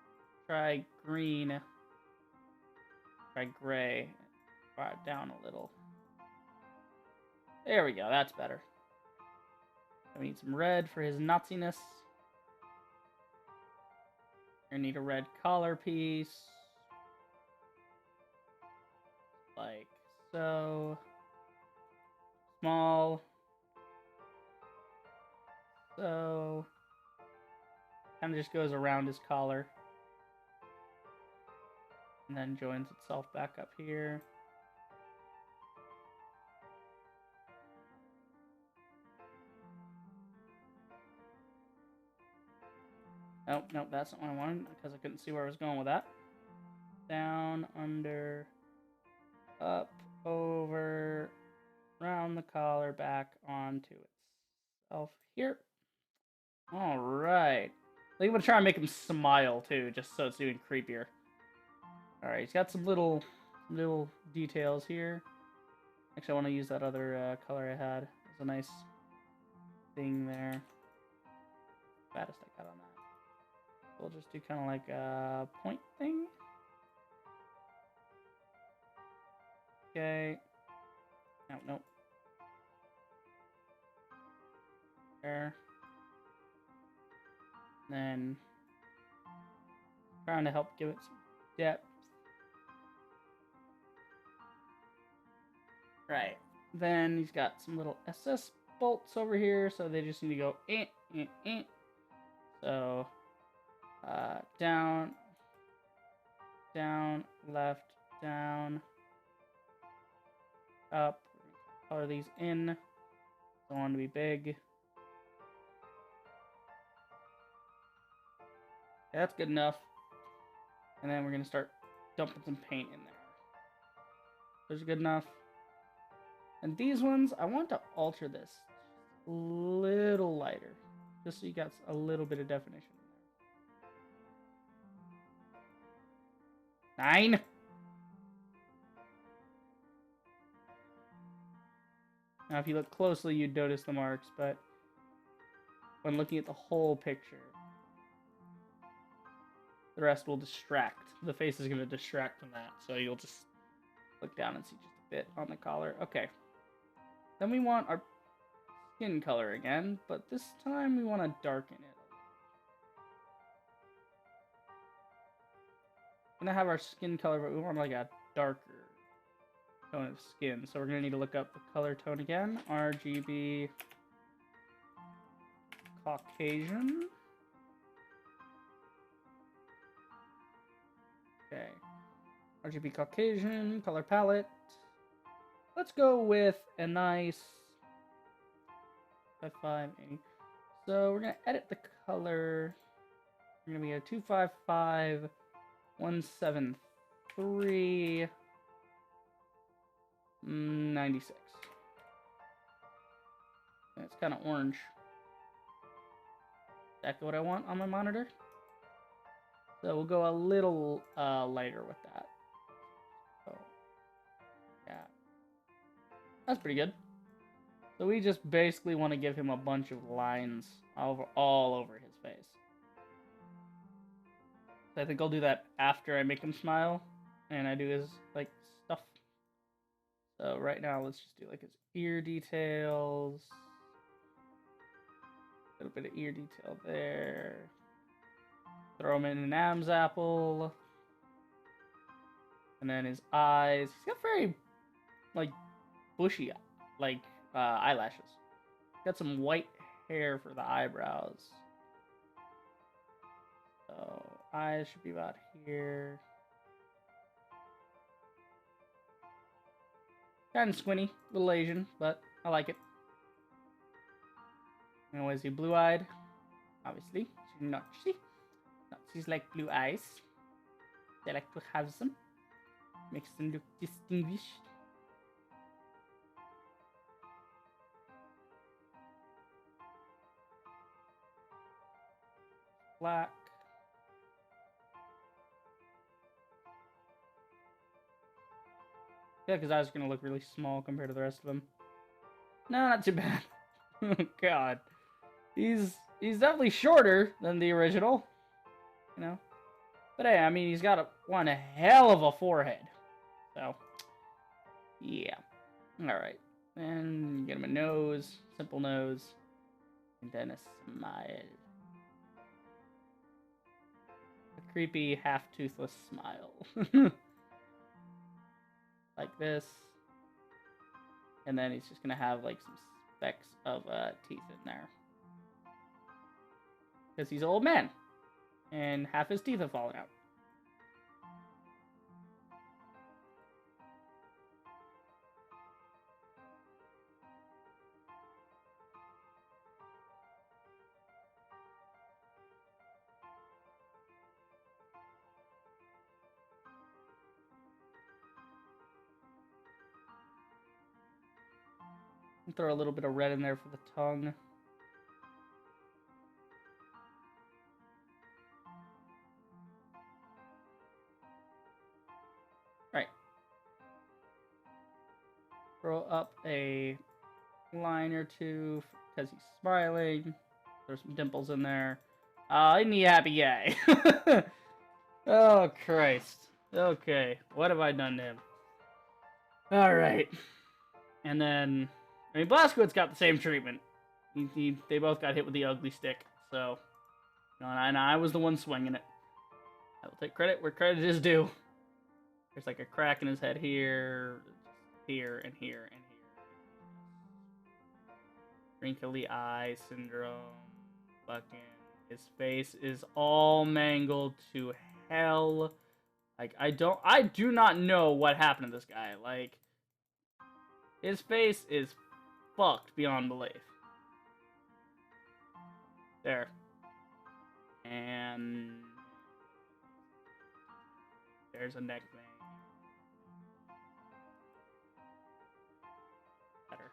Try green. Try gray. Far it down a little. There we go, that's better. We need some red for his Nazi-ness. I need a red collar piece. Like so. Small. So. Kind of just goes around his collar. and then joins itself back up here. Nope, nope, that's not what I wanted because I couldn't see where I was going with that. Down, under, up, over, around the collar, back onto itself here. All right. I think I'm gonna try and make him smile too, just so it's even creepier. All right, he's got some little details here. Actually, I want to use that other color I had. It's a nice thing there. Baddest I got on that. We'll just do kind of like a point thing. Okay. No, nope. There. Then trying to help give it some depth. Right. Then he's got some little SS bolts over here, so they just need to go So down, down, left, down, up. Color these in. Don't want to be big. Okay, that's good enough. And then we're gonna start dumping some paint in there. Those are good enough. And these ones, I want to alter this a little lighter, just so you got a little bit of definition in there. 9. Now, if you look closely, you'd notice the marks, but when looking at the whole picture, the rest will distract. The face is going to distract from that, so you'll just look down and see just a bit on the collar. Okay. Then we want our skin color again, but this time we want to darken it. We're going to have our skin color, but we want like a darker tone of skin. So we're going to need to look up the color tone again. RGB Caucasian. Okay. RGB Caucasian, color palette. Let's go with a nice 5580. So we're going to edit the color. We're going to be a 255-173 96. It's kind of orange. Exactly what I want on my monitor. So we'll go a little lighter with that. So, yeah. That's pretty good. So we just basically want to give him a bunch of lines all over his face. So I think I'll do that after I make him smile and I do his like stuff. So right now let's just do like his ear details. A little bit of ear detail there. Throw him in an Adam's apple. And then his eyes. He's got very like bushy like eyelashes. Got some white hair for the eyebrows. So eyes should be about here. Kind of squinty, little Asian, but I like it. And was he blue-eyed? Obviously, she's not. She's like blue eyes. They like to have some. Makes them look distinguished. Black. Yeah, because eyes are gonna look really small compared to the rest of them. No, not too bad. Oh God, he's definitely shorter than the original, you know. But hey, I mean, he's got one hell of a forehead. So, yeah. All right, and get him a nose, simple nose, and then a smile. A creepy, half-toothless smile. Like this. And then he's just gonna have like some specks of teeth in there. Because he's an old man. And half his teeth have fallen out. Throw a little bit of red in there for the tongue. Right. Throw up a line or two because he's smiling. There's some dimples in there. Isn't he happy guy? Oh, Christ. Okay, what have I done to him? Alright. And then, I mean, Blazkowicz got the same treatment. They both got hit with the ugly stick, so... and I was the one swinging it. I will take credit where credit is due. There's like a crack in his head here, here, and here, and here. Wrinkly eye syndrome. Fucking. His face is all mangled to hell. Like, I do not know what happened to this guy. Like, his face is fucked beyond belief. There. And there's a neck vein. Better.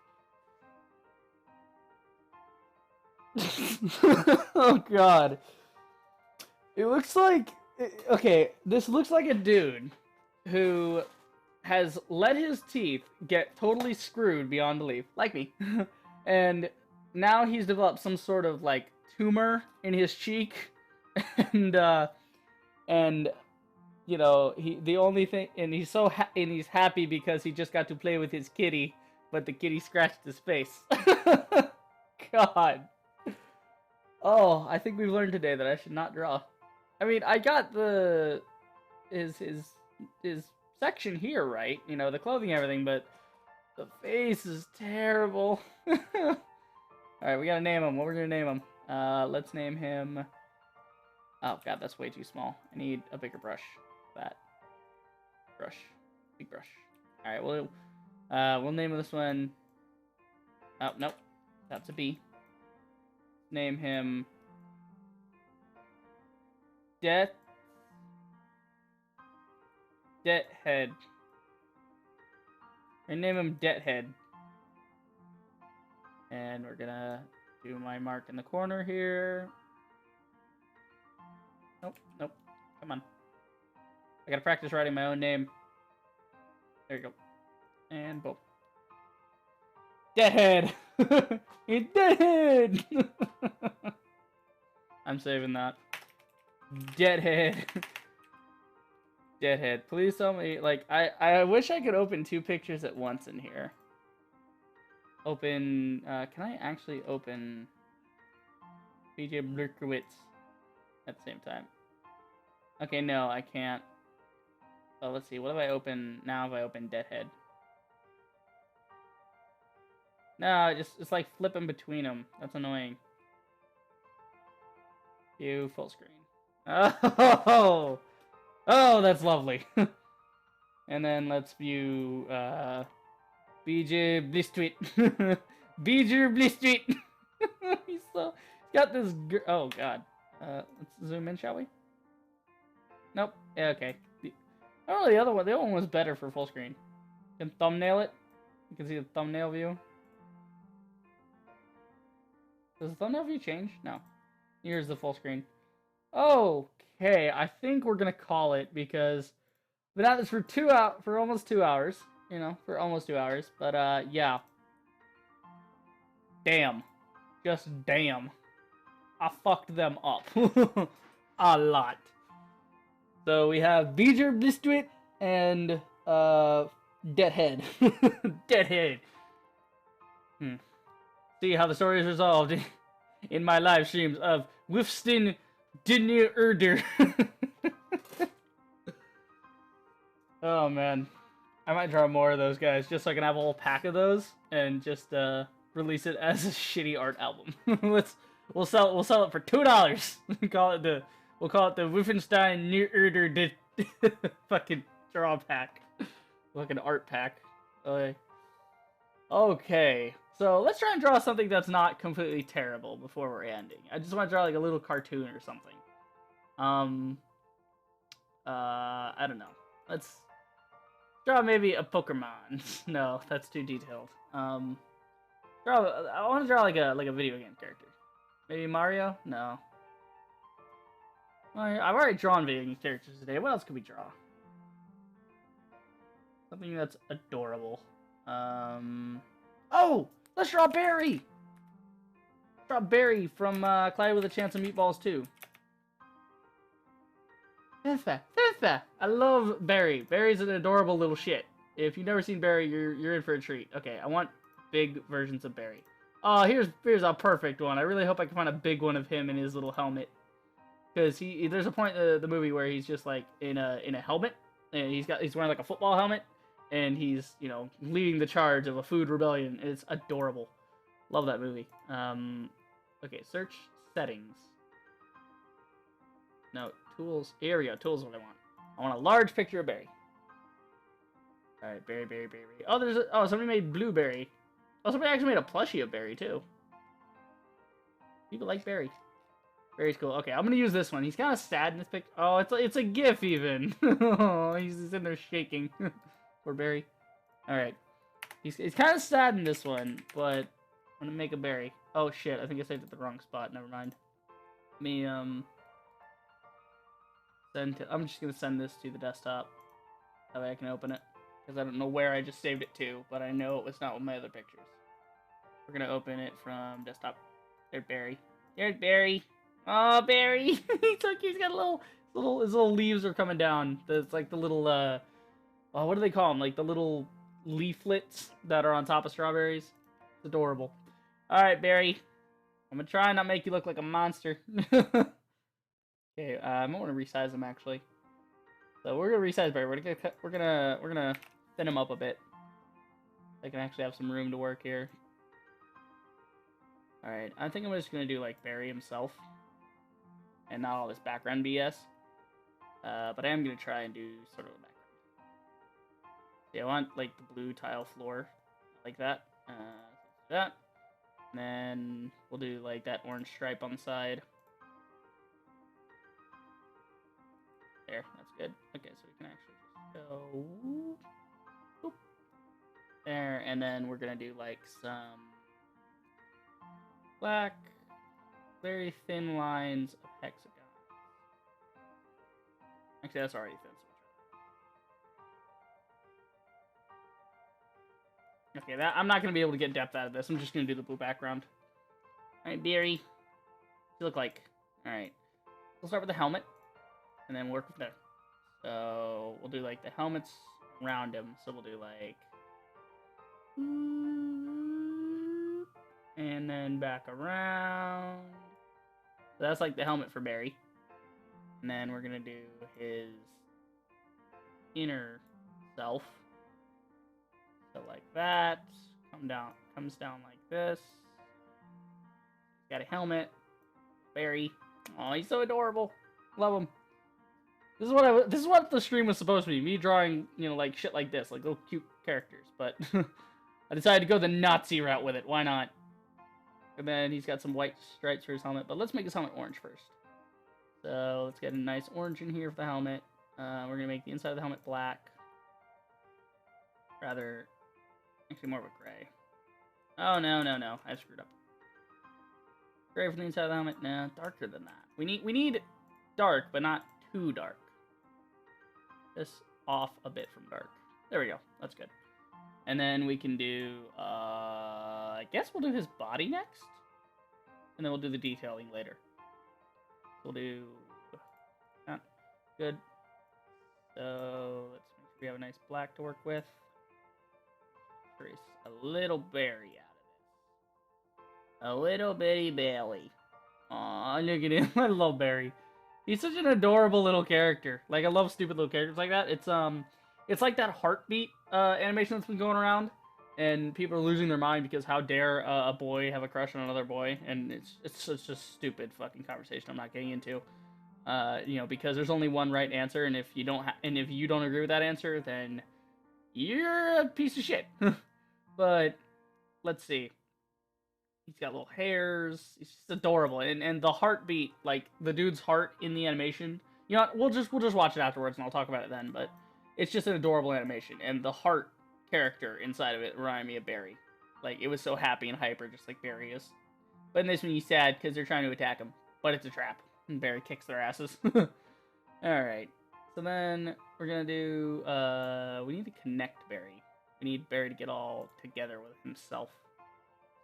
Oh god. It looks like... Okay, this looks like a dude who has let his teeth get totally screwed beyond belief, like me. And now he's developed some sort of, like, tumor in his cheek. And you know, the only thing, and he's he's happy because he just got to play with his kitty, but the kitty scratched his face. God. Oh, I think we've learned today that I should not draw. I mean, I got his section here right, you know, the clothing and everything, but the face is terrible. All right, we gotta name him. What we're gonna name him? Let's name him. Oh god, that's way too small. I need a bigger brush. That brush, big brush. All right, we'll name this one. Oh nope, that's a B. Name him Deathhead. And name him Deathhead. And we're gonna do my mark in the corner here. Nope, nope. Come on. I gotta practice writing my own name. There you go. And boom. Deadhead! He's dead! I'm saving that. Deadhead. Deadhead. Please tell me, like, I wish I could open two pictures at once in here. Open, can I actually open BJ Blazkowicz at the same time? Okay, no, I can't. Oh, let's see, what if I open, now if I open Deadhead? No, it's like flipping between them. That's annoying. View full screen. Oh, oh, that's lovely. And then let's view BJ Blazkowicz. BJ Blazkowicz. He's got this. Oh god. Let's zoom in, shall we? Nope. Yeah, okay. Oh, the other one was better for full screen. You can thumbnail it. You can see the thumbnail view. Does the thumbnail view change? No. Here's the full screen. Okay, I think we're gonna call it because we've been at this for almost 2 hours. You know, for almost 2 hours. But yeah. Damn. Just damn. I fucked them up. A lot. So we have BJ Blazkowicz and Deadhead. Deadhead. See how the story is resolved in my live streams of Wifstin Dinner Erder. Oh man. I might draw more of those guys just so I can have a whole pack of those and just release it as a shitty art album. We'll sell it for $2. We'll call it the Wolfenstein Near Erder fucking draw pack. Fucking art pack. Okay. So let's try and draw something that's not completely terrible before we're ending. I just want to draw like a little cartoon or something. I don't know. Let's draw maybe a Pokemon. No, that's too detailed. I want to draw like a video game character. Maybe Mario? No. I've already drawn video game characters today. What else could we draw? Something that's adorable. Oh! Let's draw Barry! Let's draw Barry from Clyde with a Chance of Meatballs 2. Fifa! I love Barry. Barry's an adorable little shit. If you've never seen Barry, you're in for a treat. Okay, I want big versions of Barry. Oh, here's a perfect one. I really hope I can find a big one of him in his little helmet. Because there's a point in the movie where he's just like in a helmet, and he's wearing like a football helmet, and he's leading the charge of a food rebellion. It's adorable. Love that movie. Okay, search settings. No, tools. Area. Tools is what I want. I want a large picture of Barry. Alright, Barry. Oh, somebody made Blueberry. Oh, somebody actually made a plushie of Barry, too. People like Barry. Barry's cool. Okay, I'm gonna use this one. He's kind of sad in this picture. Oh, it's a GIF, even. Oh, he's in there shaking. Poor Barry. Alright. He's kind of sad in this one, but I'm gonna make a Barry. Oh, shit. I think I saved it at the wrong spot. Never mind. Let me, I'm just gonna send this to the desktop. That way I can open it. Because I don't know where I just saved it to, but I know it was not with my other pictures. We're gonna open it from desktop. There's Barry. There's Barry. Oh, Barry! He's so cute. He's got his little leaves are coming down. It's like the little oh, what do they call them? Like the little leaflets that are on top of strawberries. It's adorable. All right, Barry. I'm gonna try and not make you look like a monster. Okay, I might want to resize him actually. So we're gonna resize Barry. We're gonna thin him up a bit. I can actually have some room to work here. All right, I think I'm just gonna do like Barry himself, and not all this background BS. But I am gonna try and do sort of a background. Yeah, I want like the blue tile floor, like that. That. And then we'll do like that orange stripe on the side. There, that's good. Okay, so we can actually just go boop, there, and then we're gonna do like some black, very thin lines of hexagons. Actually, that's already thin. Okay, I'm not gonna be able to get depth out of this. I'm just gonna do the blue background. All right, Barry, you look like. All right, we'll start with the helmet. And then work from there. So we'll do like the helmets around him. So we'll do like, and then back around. So that's like the helmet for Barry. And then we're gonna do his inner self. So like that. Comes down like this. Got a helmet. Barry. Oh, he's so adorable. Love him. This is what the stream was supposed to be. Me drawing, like shit like this, like little cute characters. But I decided to go the Nazi route with it. Why not? And then he's got some white stripes for his helmet. But let's make his helmet orange first. So let's get a nice orange in here for the helmet. We're gonna make the inside of the helmet black. Rather, actually more of a gray. Oh no! I screwed up. Gray for the inside of the helmet. Nah, darker than that. We need dark, but not too dark. Just off a bit from dark. There we go. That's good. And then we can do, I guess we'll do his body next. And then we'll do the detailing later. We'll do that. Good. So let's make sure we have a nice black to work with. Trace a little berry out of it. A little bitty belly. Aw, look at him. I love Barry. He's such an adorable little character. Like, I love stupid little characters like that. It's like that Heartbeat animation that's been going around, and people are losing their mind because how dare a boy have a crush on another boy, and it's just stupid fucking conversation I'm not getting into. Because there's only one right answer, and if you don't agree with that answer, then you're a piece of shit. But let's see. He's got little hairs. He's just adorable, and the heartbeat, like the dude's heart in the animation. We'll just watch it afterwards, and I'll talk about it then. But it's just an adorable animation, and the heart character inside of it reminded me of Barry. Like, it was so happy and hyper, just like Barry is. But in this one, he's sad because they're trying to attack him. But it's a trap. And Barry kicks their asses. Alright. So then, we're gonna do, we need to connect Barry. We need Barry to get all together with himself.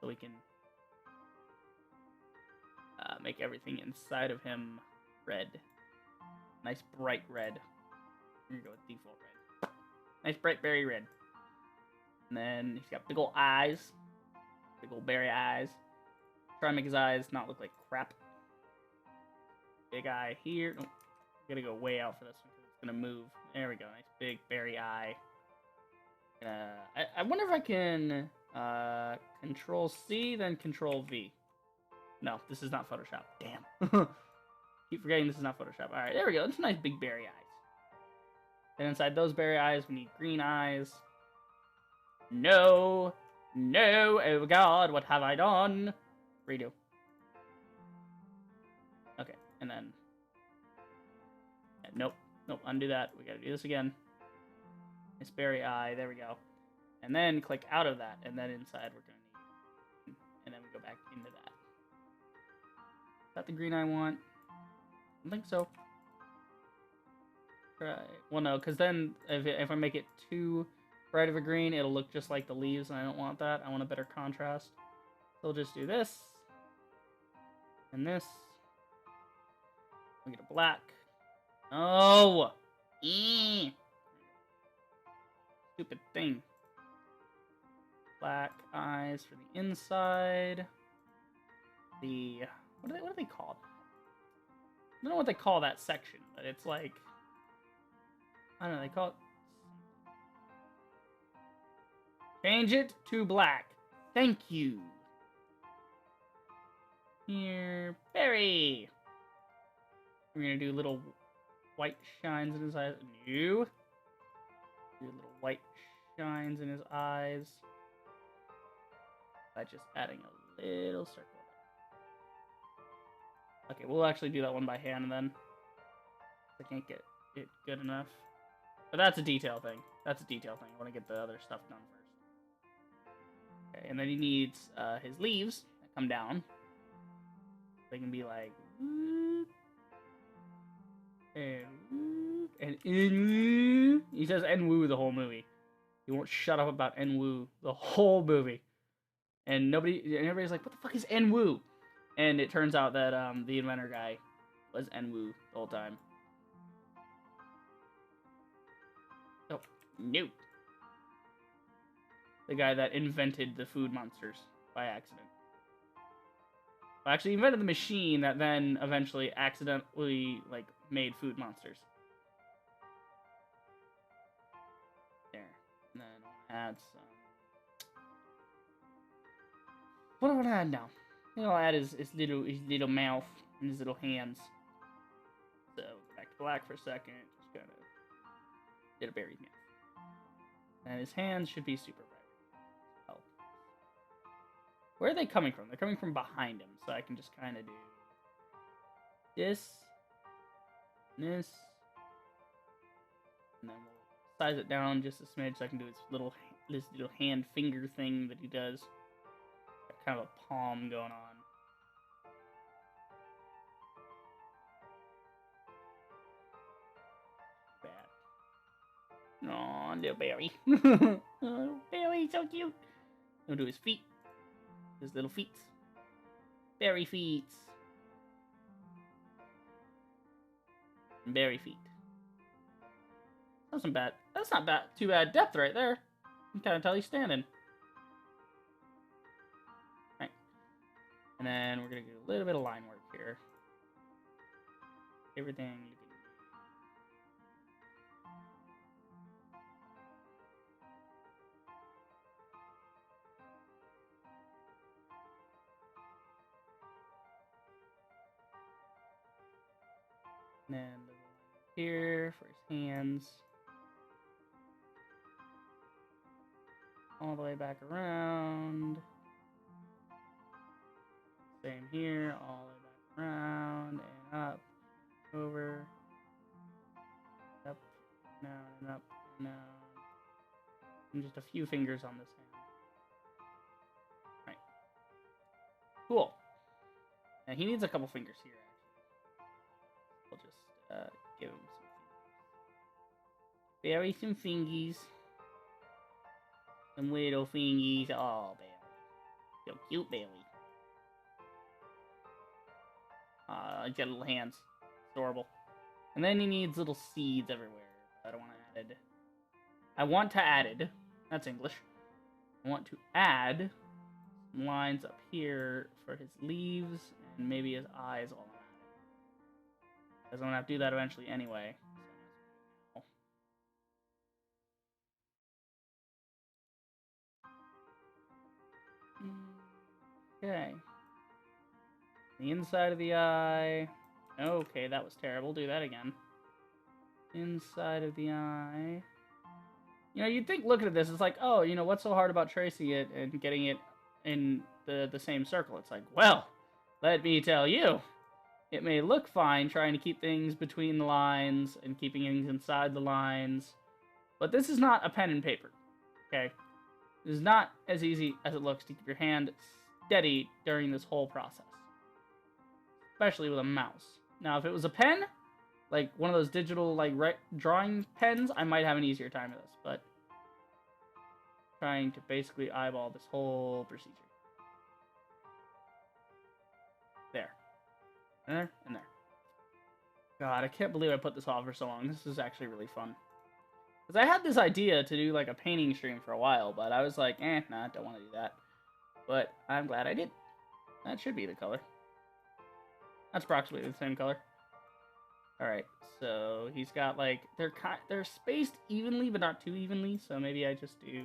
So we can make everything inside of him red. Nice bright red. We're gonna go with default red. Nice bright berry red. And then he's got big ol' eyes. Big ol' berry eyes. Try to make his eyes not look like crap. Big eye here. Oh, gotta go way out for this one because it's gonna move. There we go. Nice big berry eye. I wonder if I can Control C, then Control V. No, this is not Photoshop. Damn. Keep forgetting this is not Photoshop. Alright, there we go. It's nice big berry eyes. And inside those berry eyes, we need green eyes. No! No! Oh god, what have I done? Redo. Okay, and then... Nope. Nope, undo that. We gotta do this again. Nice berry eye. There we go. And then click out of that, and then inside we're gonna need... And then we go back into that. Is that the green I want? I don't think so. Right. Well, no, because then if I make it too bright of a green, it'll look just like the leaves, and I don't want that. I want a better contrast. So we'll just do this. And this. We get a black. Oh! Stupid thing. Black eyes for the inside. The... What do they call it? I don't know what they call that section, but it's like... I don't know, they call it... Change it to black. Thank you. Here, Barry. We're gonna do little white shines in his eyes. New. Do little white shines in his eyes. By just adding a little circle. Okay, we'll actually do that one by hand then. I can't get it good enough. But that's a detail thing. That's a detail thing. I want to get the other stuff done first. Okay, and then he needs his leaves that come down. They can be like... And he says Enwu the whole movie. He won't shut up about Enwu the whole movie. And everybody's like, what the fuck is Enwu? And it turns out that the inventor guy was Enwu the whole time. Oh, no. The guy that invented the food monsters by accident. Well, actually, he invented the machine that then eventually accidentally, like, made food monsters. There. And then I'll add some... What do I want to add now? I'll add his little mouth and his little hands. So, go back to black for a second. Just kind of get a berry's mouth. And his hands should be super bright. Oh. Where are they coming from? They're coming from behind him, so I can just kind of do this, this, and then we'll size it down just a smidge so I can do this little hand finger thing that he does. Got kind of a palm going on. Bad. Aw, little Barry. Oh, Barry, so cute. We'll do his feet. His little feet. Berry feet. Berry feet. That's not bad. That's not bad. Too bad depth right there. You can kind of tell he's standing. Right. And then we're gonna do a little bit of line work here. Everything. And then here for his hands. All the way back around. Same here, all the way back around and up, over, up, down, and up, and down. And just a few fingers on this hand. Cool. Now he needs a couple fingers here, actually. We'll just give him some fingers. Bury some fingies. Some little fingies. Oh, Bailey. So cute, Bailey. He's got little hands. Adorable. And then he needs little seeds everywhere. I don't want to add. I want to add. That's English. I want to add some lines up here for his leaves and maybe his eyes while I'm at it. Because I'm going to have to do that eventually anyway. Okay. The inside of the eye. Okay, that was terrible. Do that again. Inside of the eye. You know, you'd think looking at this, it's like, oh, you know, what's so hard about tracing it and getting it in the same circle? It's like, well, let me tell you. It may look fine trying to keep things between the lines and keeping things inside the lines, but this is not a pen and paper, okay? It is not as easy as it looks to keep your hand steady during this whole process, especially with a mouse. Now, if it was a pen, like one of those digital like drawing pens, I might have an easier time with this, but trying to basically eyeball this whole procedure. There. There, and there. God, I can't believe I put this off for so long. This is actually really fun. Because I had this idea to do like a painting stream for a while, but I was like, nah, don't want to do that. But I'm glad I did. That should be the color. That's approximately the same color. Alright, so he's got like, they're spaced evenly, but not too evenly, so maybe I just do...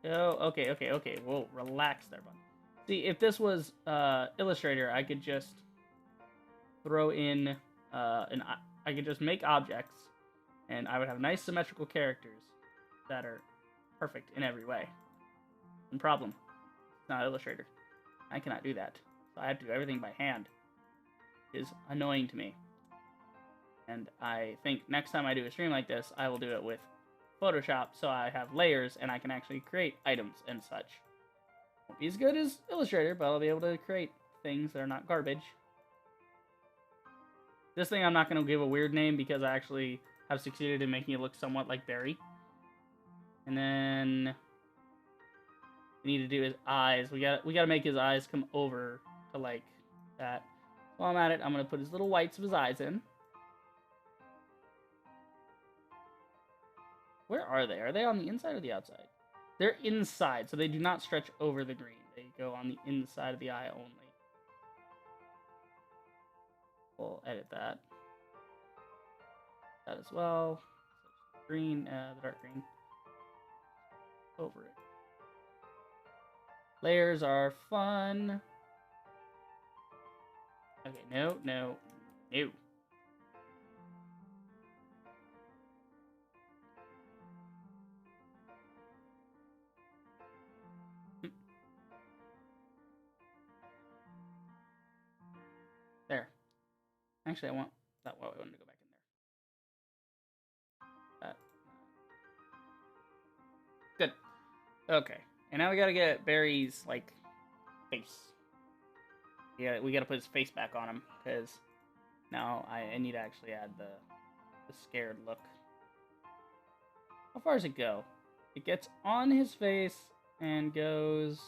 Oh, okay. Whoa, relax there, bud. See, if this was Illustrator, I could just throw in I could just make objects, and I would have nice symmetrical characters that are perfect in every way. No problem. It's not Illustrator. I cannot do that. So I have to do everything by hand. It is annoying to me. And I think next time I do a stream like this, I will do it with Photoshop, so I have layers and I can actually create items and such. Won't be as good as Illustrator, but I'll be able to create things that are not garbage. This thing I'm not going to give a weird name because I actually have succeeded in making it look somewhat like Barry. And then we need to do his eyes. We gotta make his eyes come over to like that. While I'm at it, I'm going to put his little whites of his eyes in. Where are they? Are they on the inside or the outside? They're inside, so they do not stretch over the green. They go on the inside of the eye only. We'll edit that. That as well. Green, the dark green. Over it. Layers are fun. Okay, no. There. Actually, I want that. Well, I wanted to go back in there. Good. Okay. And now we gotta get Barry's, like, face. Yeah, we gotta put his face back on him, because now I need to actually add the scared look. How far does it go? It gets on his face and goes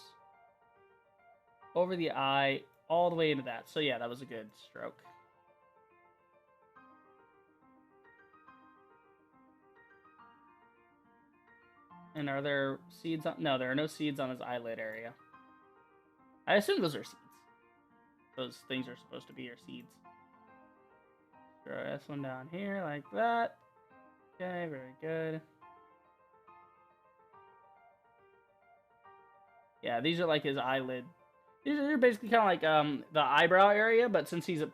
over the eye all the way into that. So yeah, that was a good stroke. And are there seeds on... No, there are no seeds on his eyelid area. I assume those are seeds. Those things are supposed to be your seeds. Throw this one down here like that. Okay, very good. Yeah, these are like his eyelid. These are basically kind of like the eyebrow area, but since he's a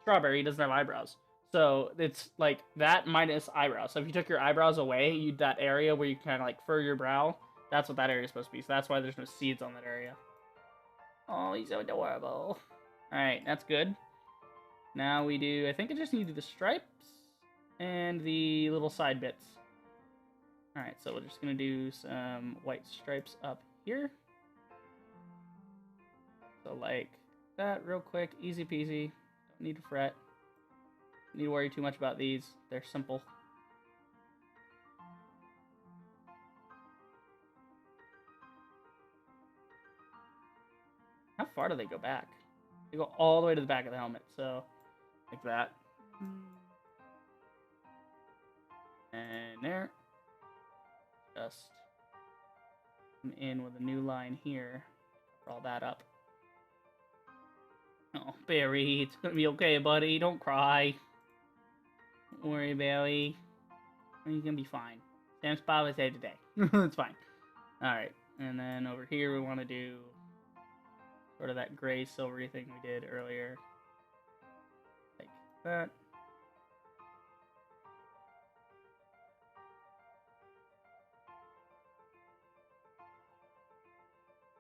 strawberry, he doesn't have eyebrows. So it's like that minus eyebrows. So if you took your eyebrows away, that area where you kind of like fur your brow, that's what that area is supposed to be. So that's why there's no seeds on that area. Oh, he's so adorable. Alright, that's good. Now we do, I think I just need to do the stripes and the little side bits. Alright, so we're just going to do some white stripes up here. So like that real quick, easy peasy. Don't need to fret. Don't need to worry too much about these. They're simple. How far do they go back? They go all the way to the back of the helmet, so like that. And there. Just come in with a new line here. Cover all that up. Oh, Barry, it's gonna be okay, buddy. Don't cry. Don't worry, Barry. You're gonna be fine. Sam Spot was there today. It's fine. Alright, and then over here we want to do sort of that gray silvery thing we did earlier. Like that.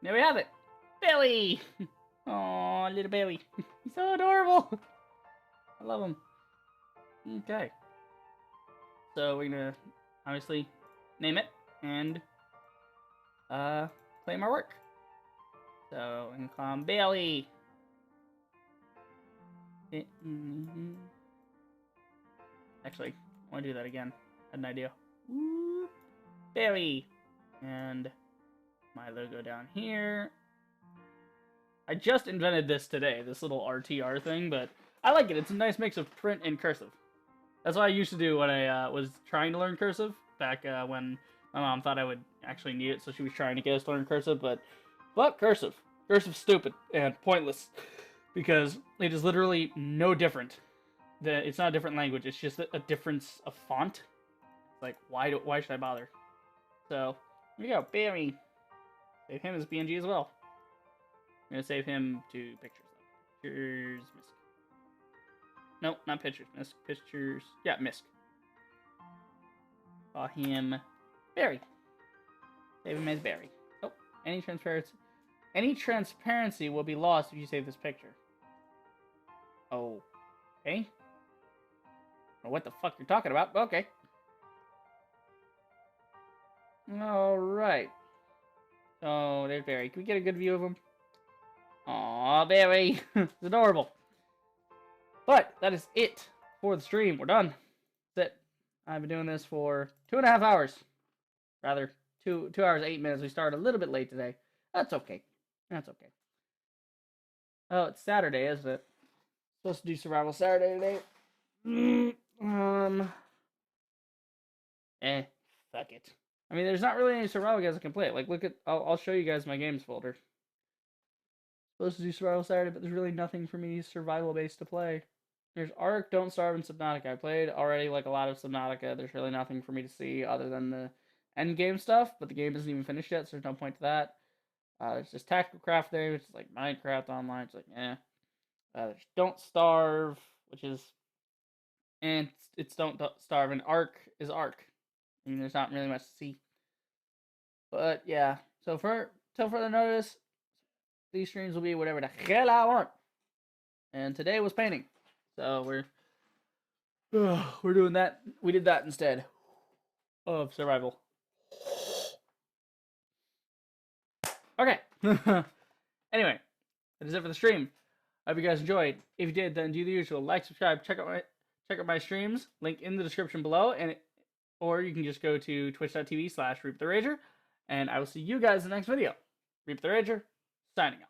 There we have it! Billy! Aww, little Billy. He's so adorable! I love him. Okay. So we're gonna obviously name it and claim our work. So I'm gonna call him Bailey. Actually, I want to do that again. I had an idea. Woo. Bailey. And my logo down here. I just invented this today, this little RTR thing, but I like it. It's a nice mix of print and cursive. That's what I used to do when I was trying to learn cursive, back when my mom thought I would actually need it, so she was trying to get us to learn cursive, but cursive. Cursive's stupid and pointless, because it is literally no different. It's not a different language, it's just a difference of font. Like, why should I bother? So, here we go, Barry. Save him as BNG as well. I'm gonna save him to pictures, though. Pictures, Misk. Nope, not pictures, Misk. Pictures, yeah, Misk. Call him Barry. Save him as Barry. Oh, any transparency will be lost if you save this picture. Oh, okay. I don't know what the fuck you're talking about, but okay. Alright. Oh, there's Barry. Can we get a good view of him? Aw, Barry. It's adorable. But that is it for the stream. We're done. That's it. I've been doing this for 2.5 hours. Rather, 2 hours, 8 minutes. We started a little bit late today. That's okay. That's okay. Oh, it's Saturday, isn't it? Supposed to do Survival Saturday today. Fuck it. I mean, there's not really any survival games I can play. Like, look at, I'll show you guys my games folder. Supposed to do Survival Saturday, but there's really nothing for me survival-based to play. There's Ark, Don't Starve, and Subnautica. I played already, like, a lot of Subnautica. There's really nothing for me to see other than the end game stuff, but the game isn't even finished yet, so there's no point to that. There's just Tactical Craft there, which is like Minecraft Online. It's like, eh. There's Don't Starve, which is, and it's Don't Starve, and Ark is Ark. I mean, there's not really much to see. But, yeah. So, till further notice, these streams will be whatever the hell I want. And today was painting. So, we're doing that. We did that instead of survival. Okay. Anyway, that is it for the stream. I hope you guys enjoyed. If you did, then do the usual. Like, subscribe, check out my streams. Link in the description below, or you can just go to twitch.tv/ReapTheRager, and I will see you guys in the next video. Reap the Rager, signing off.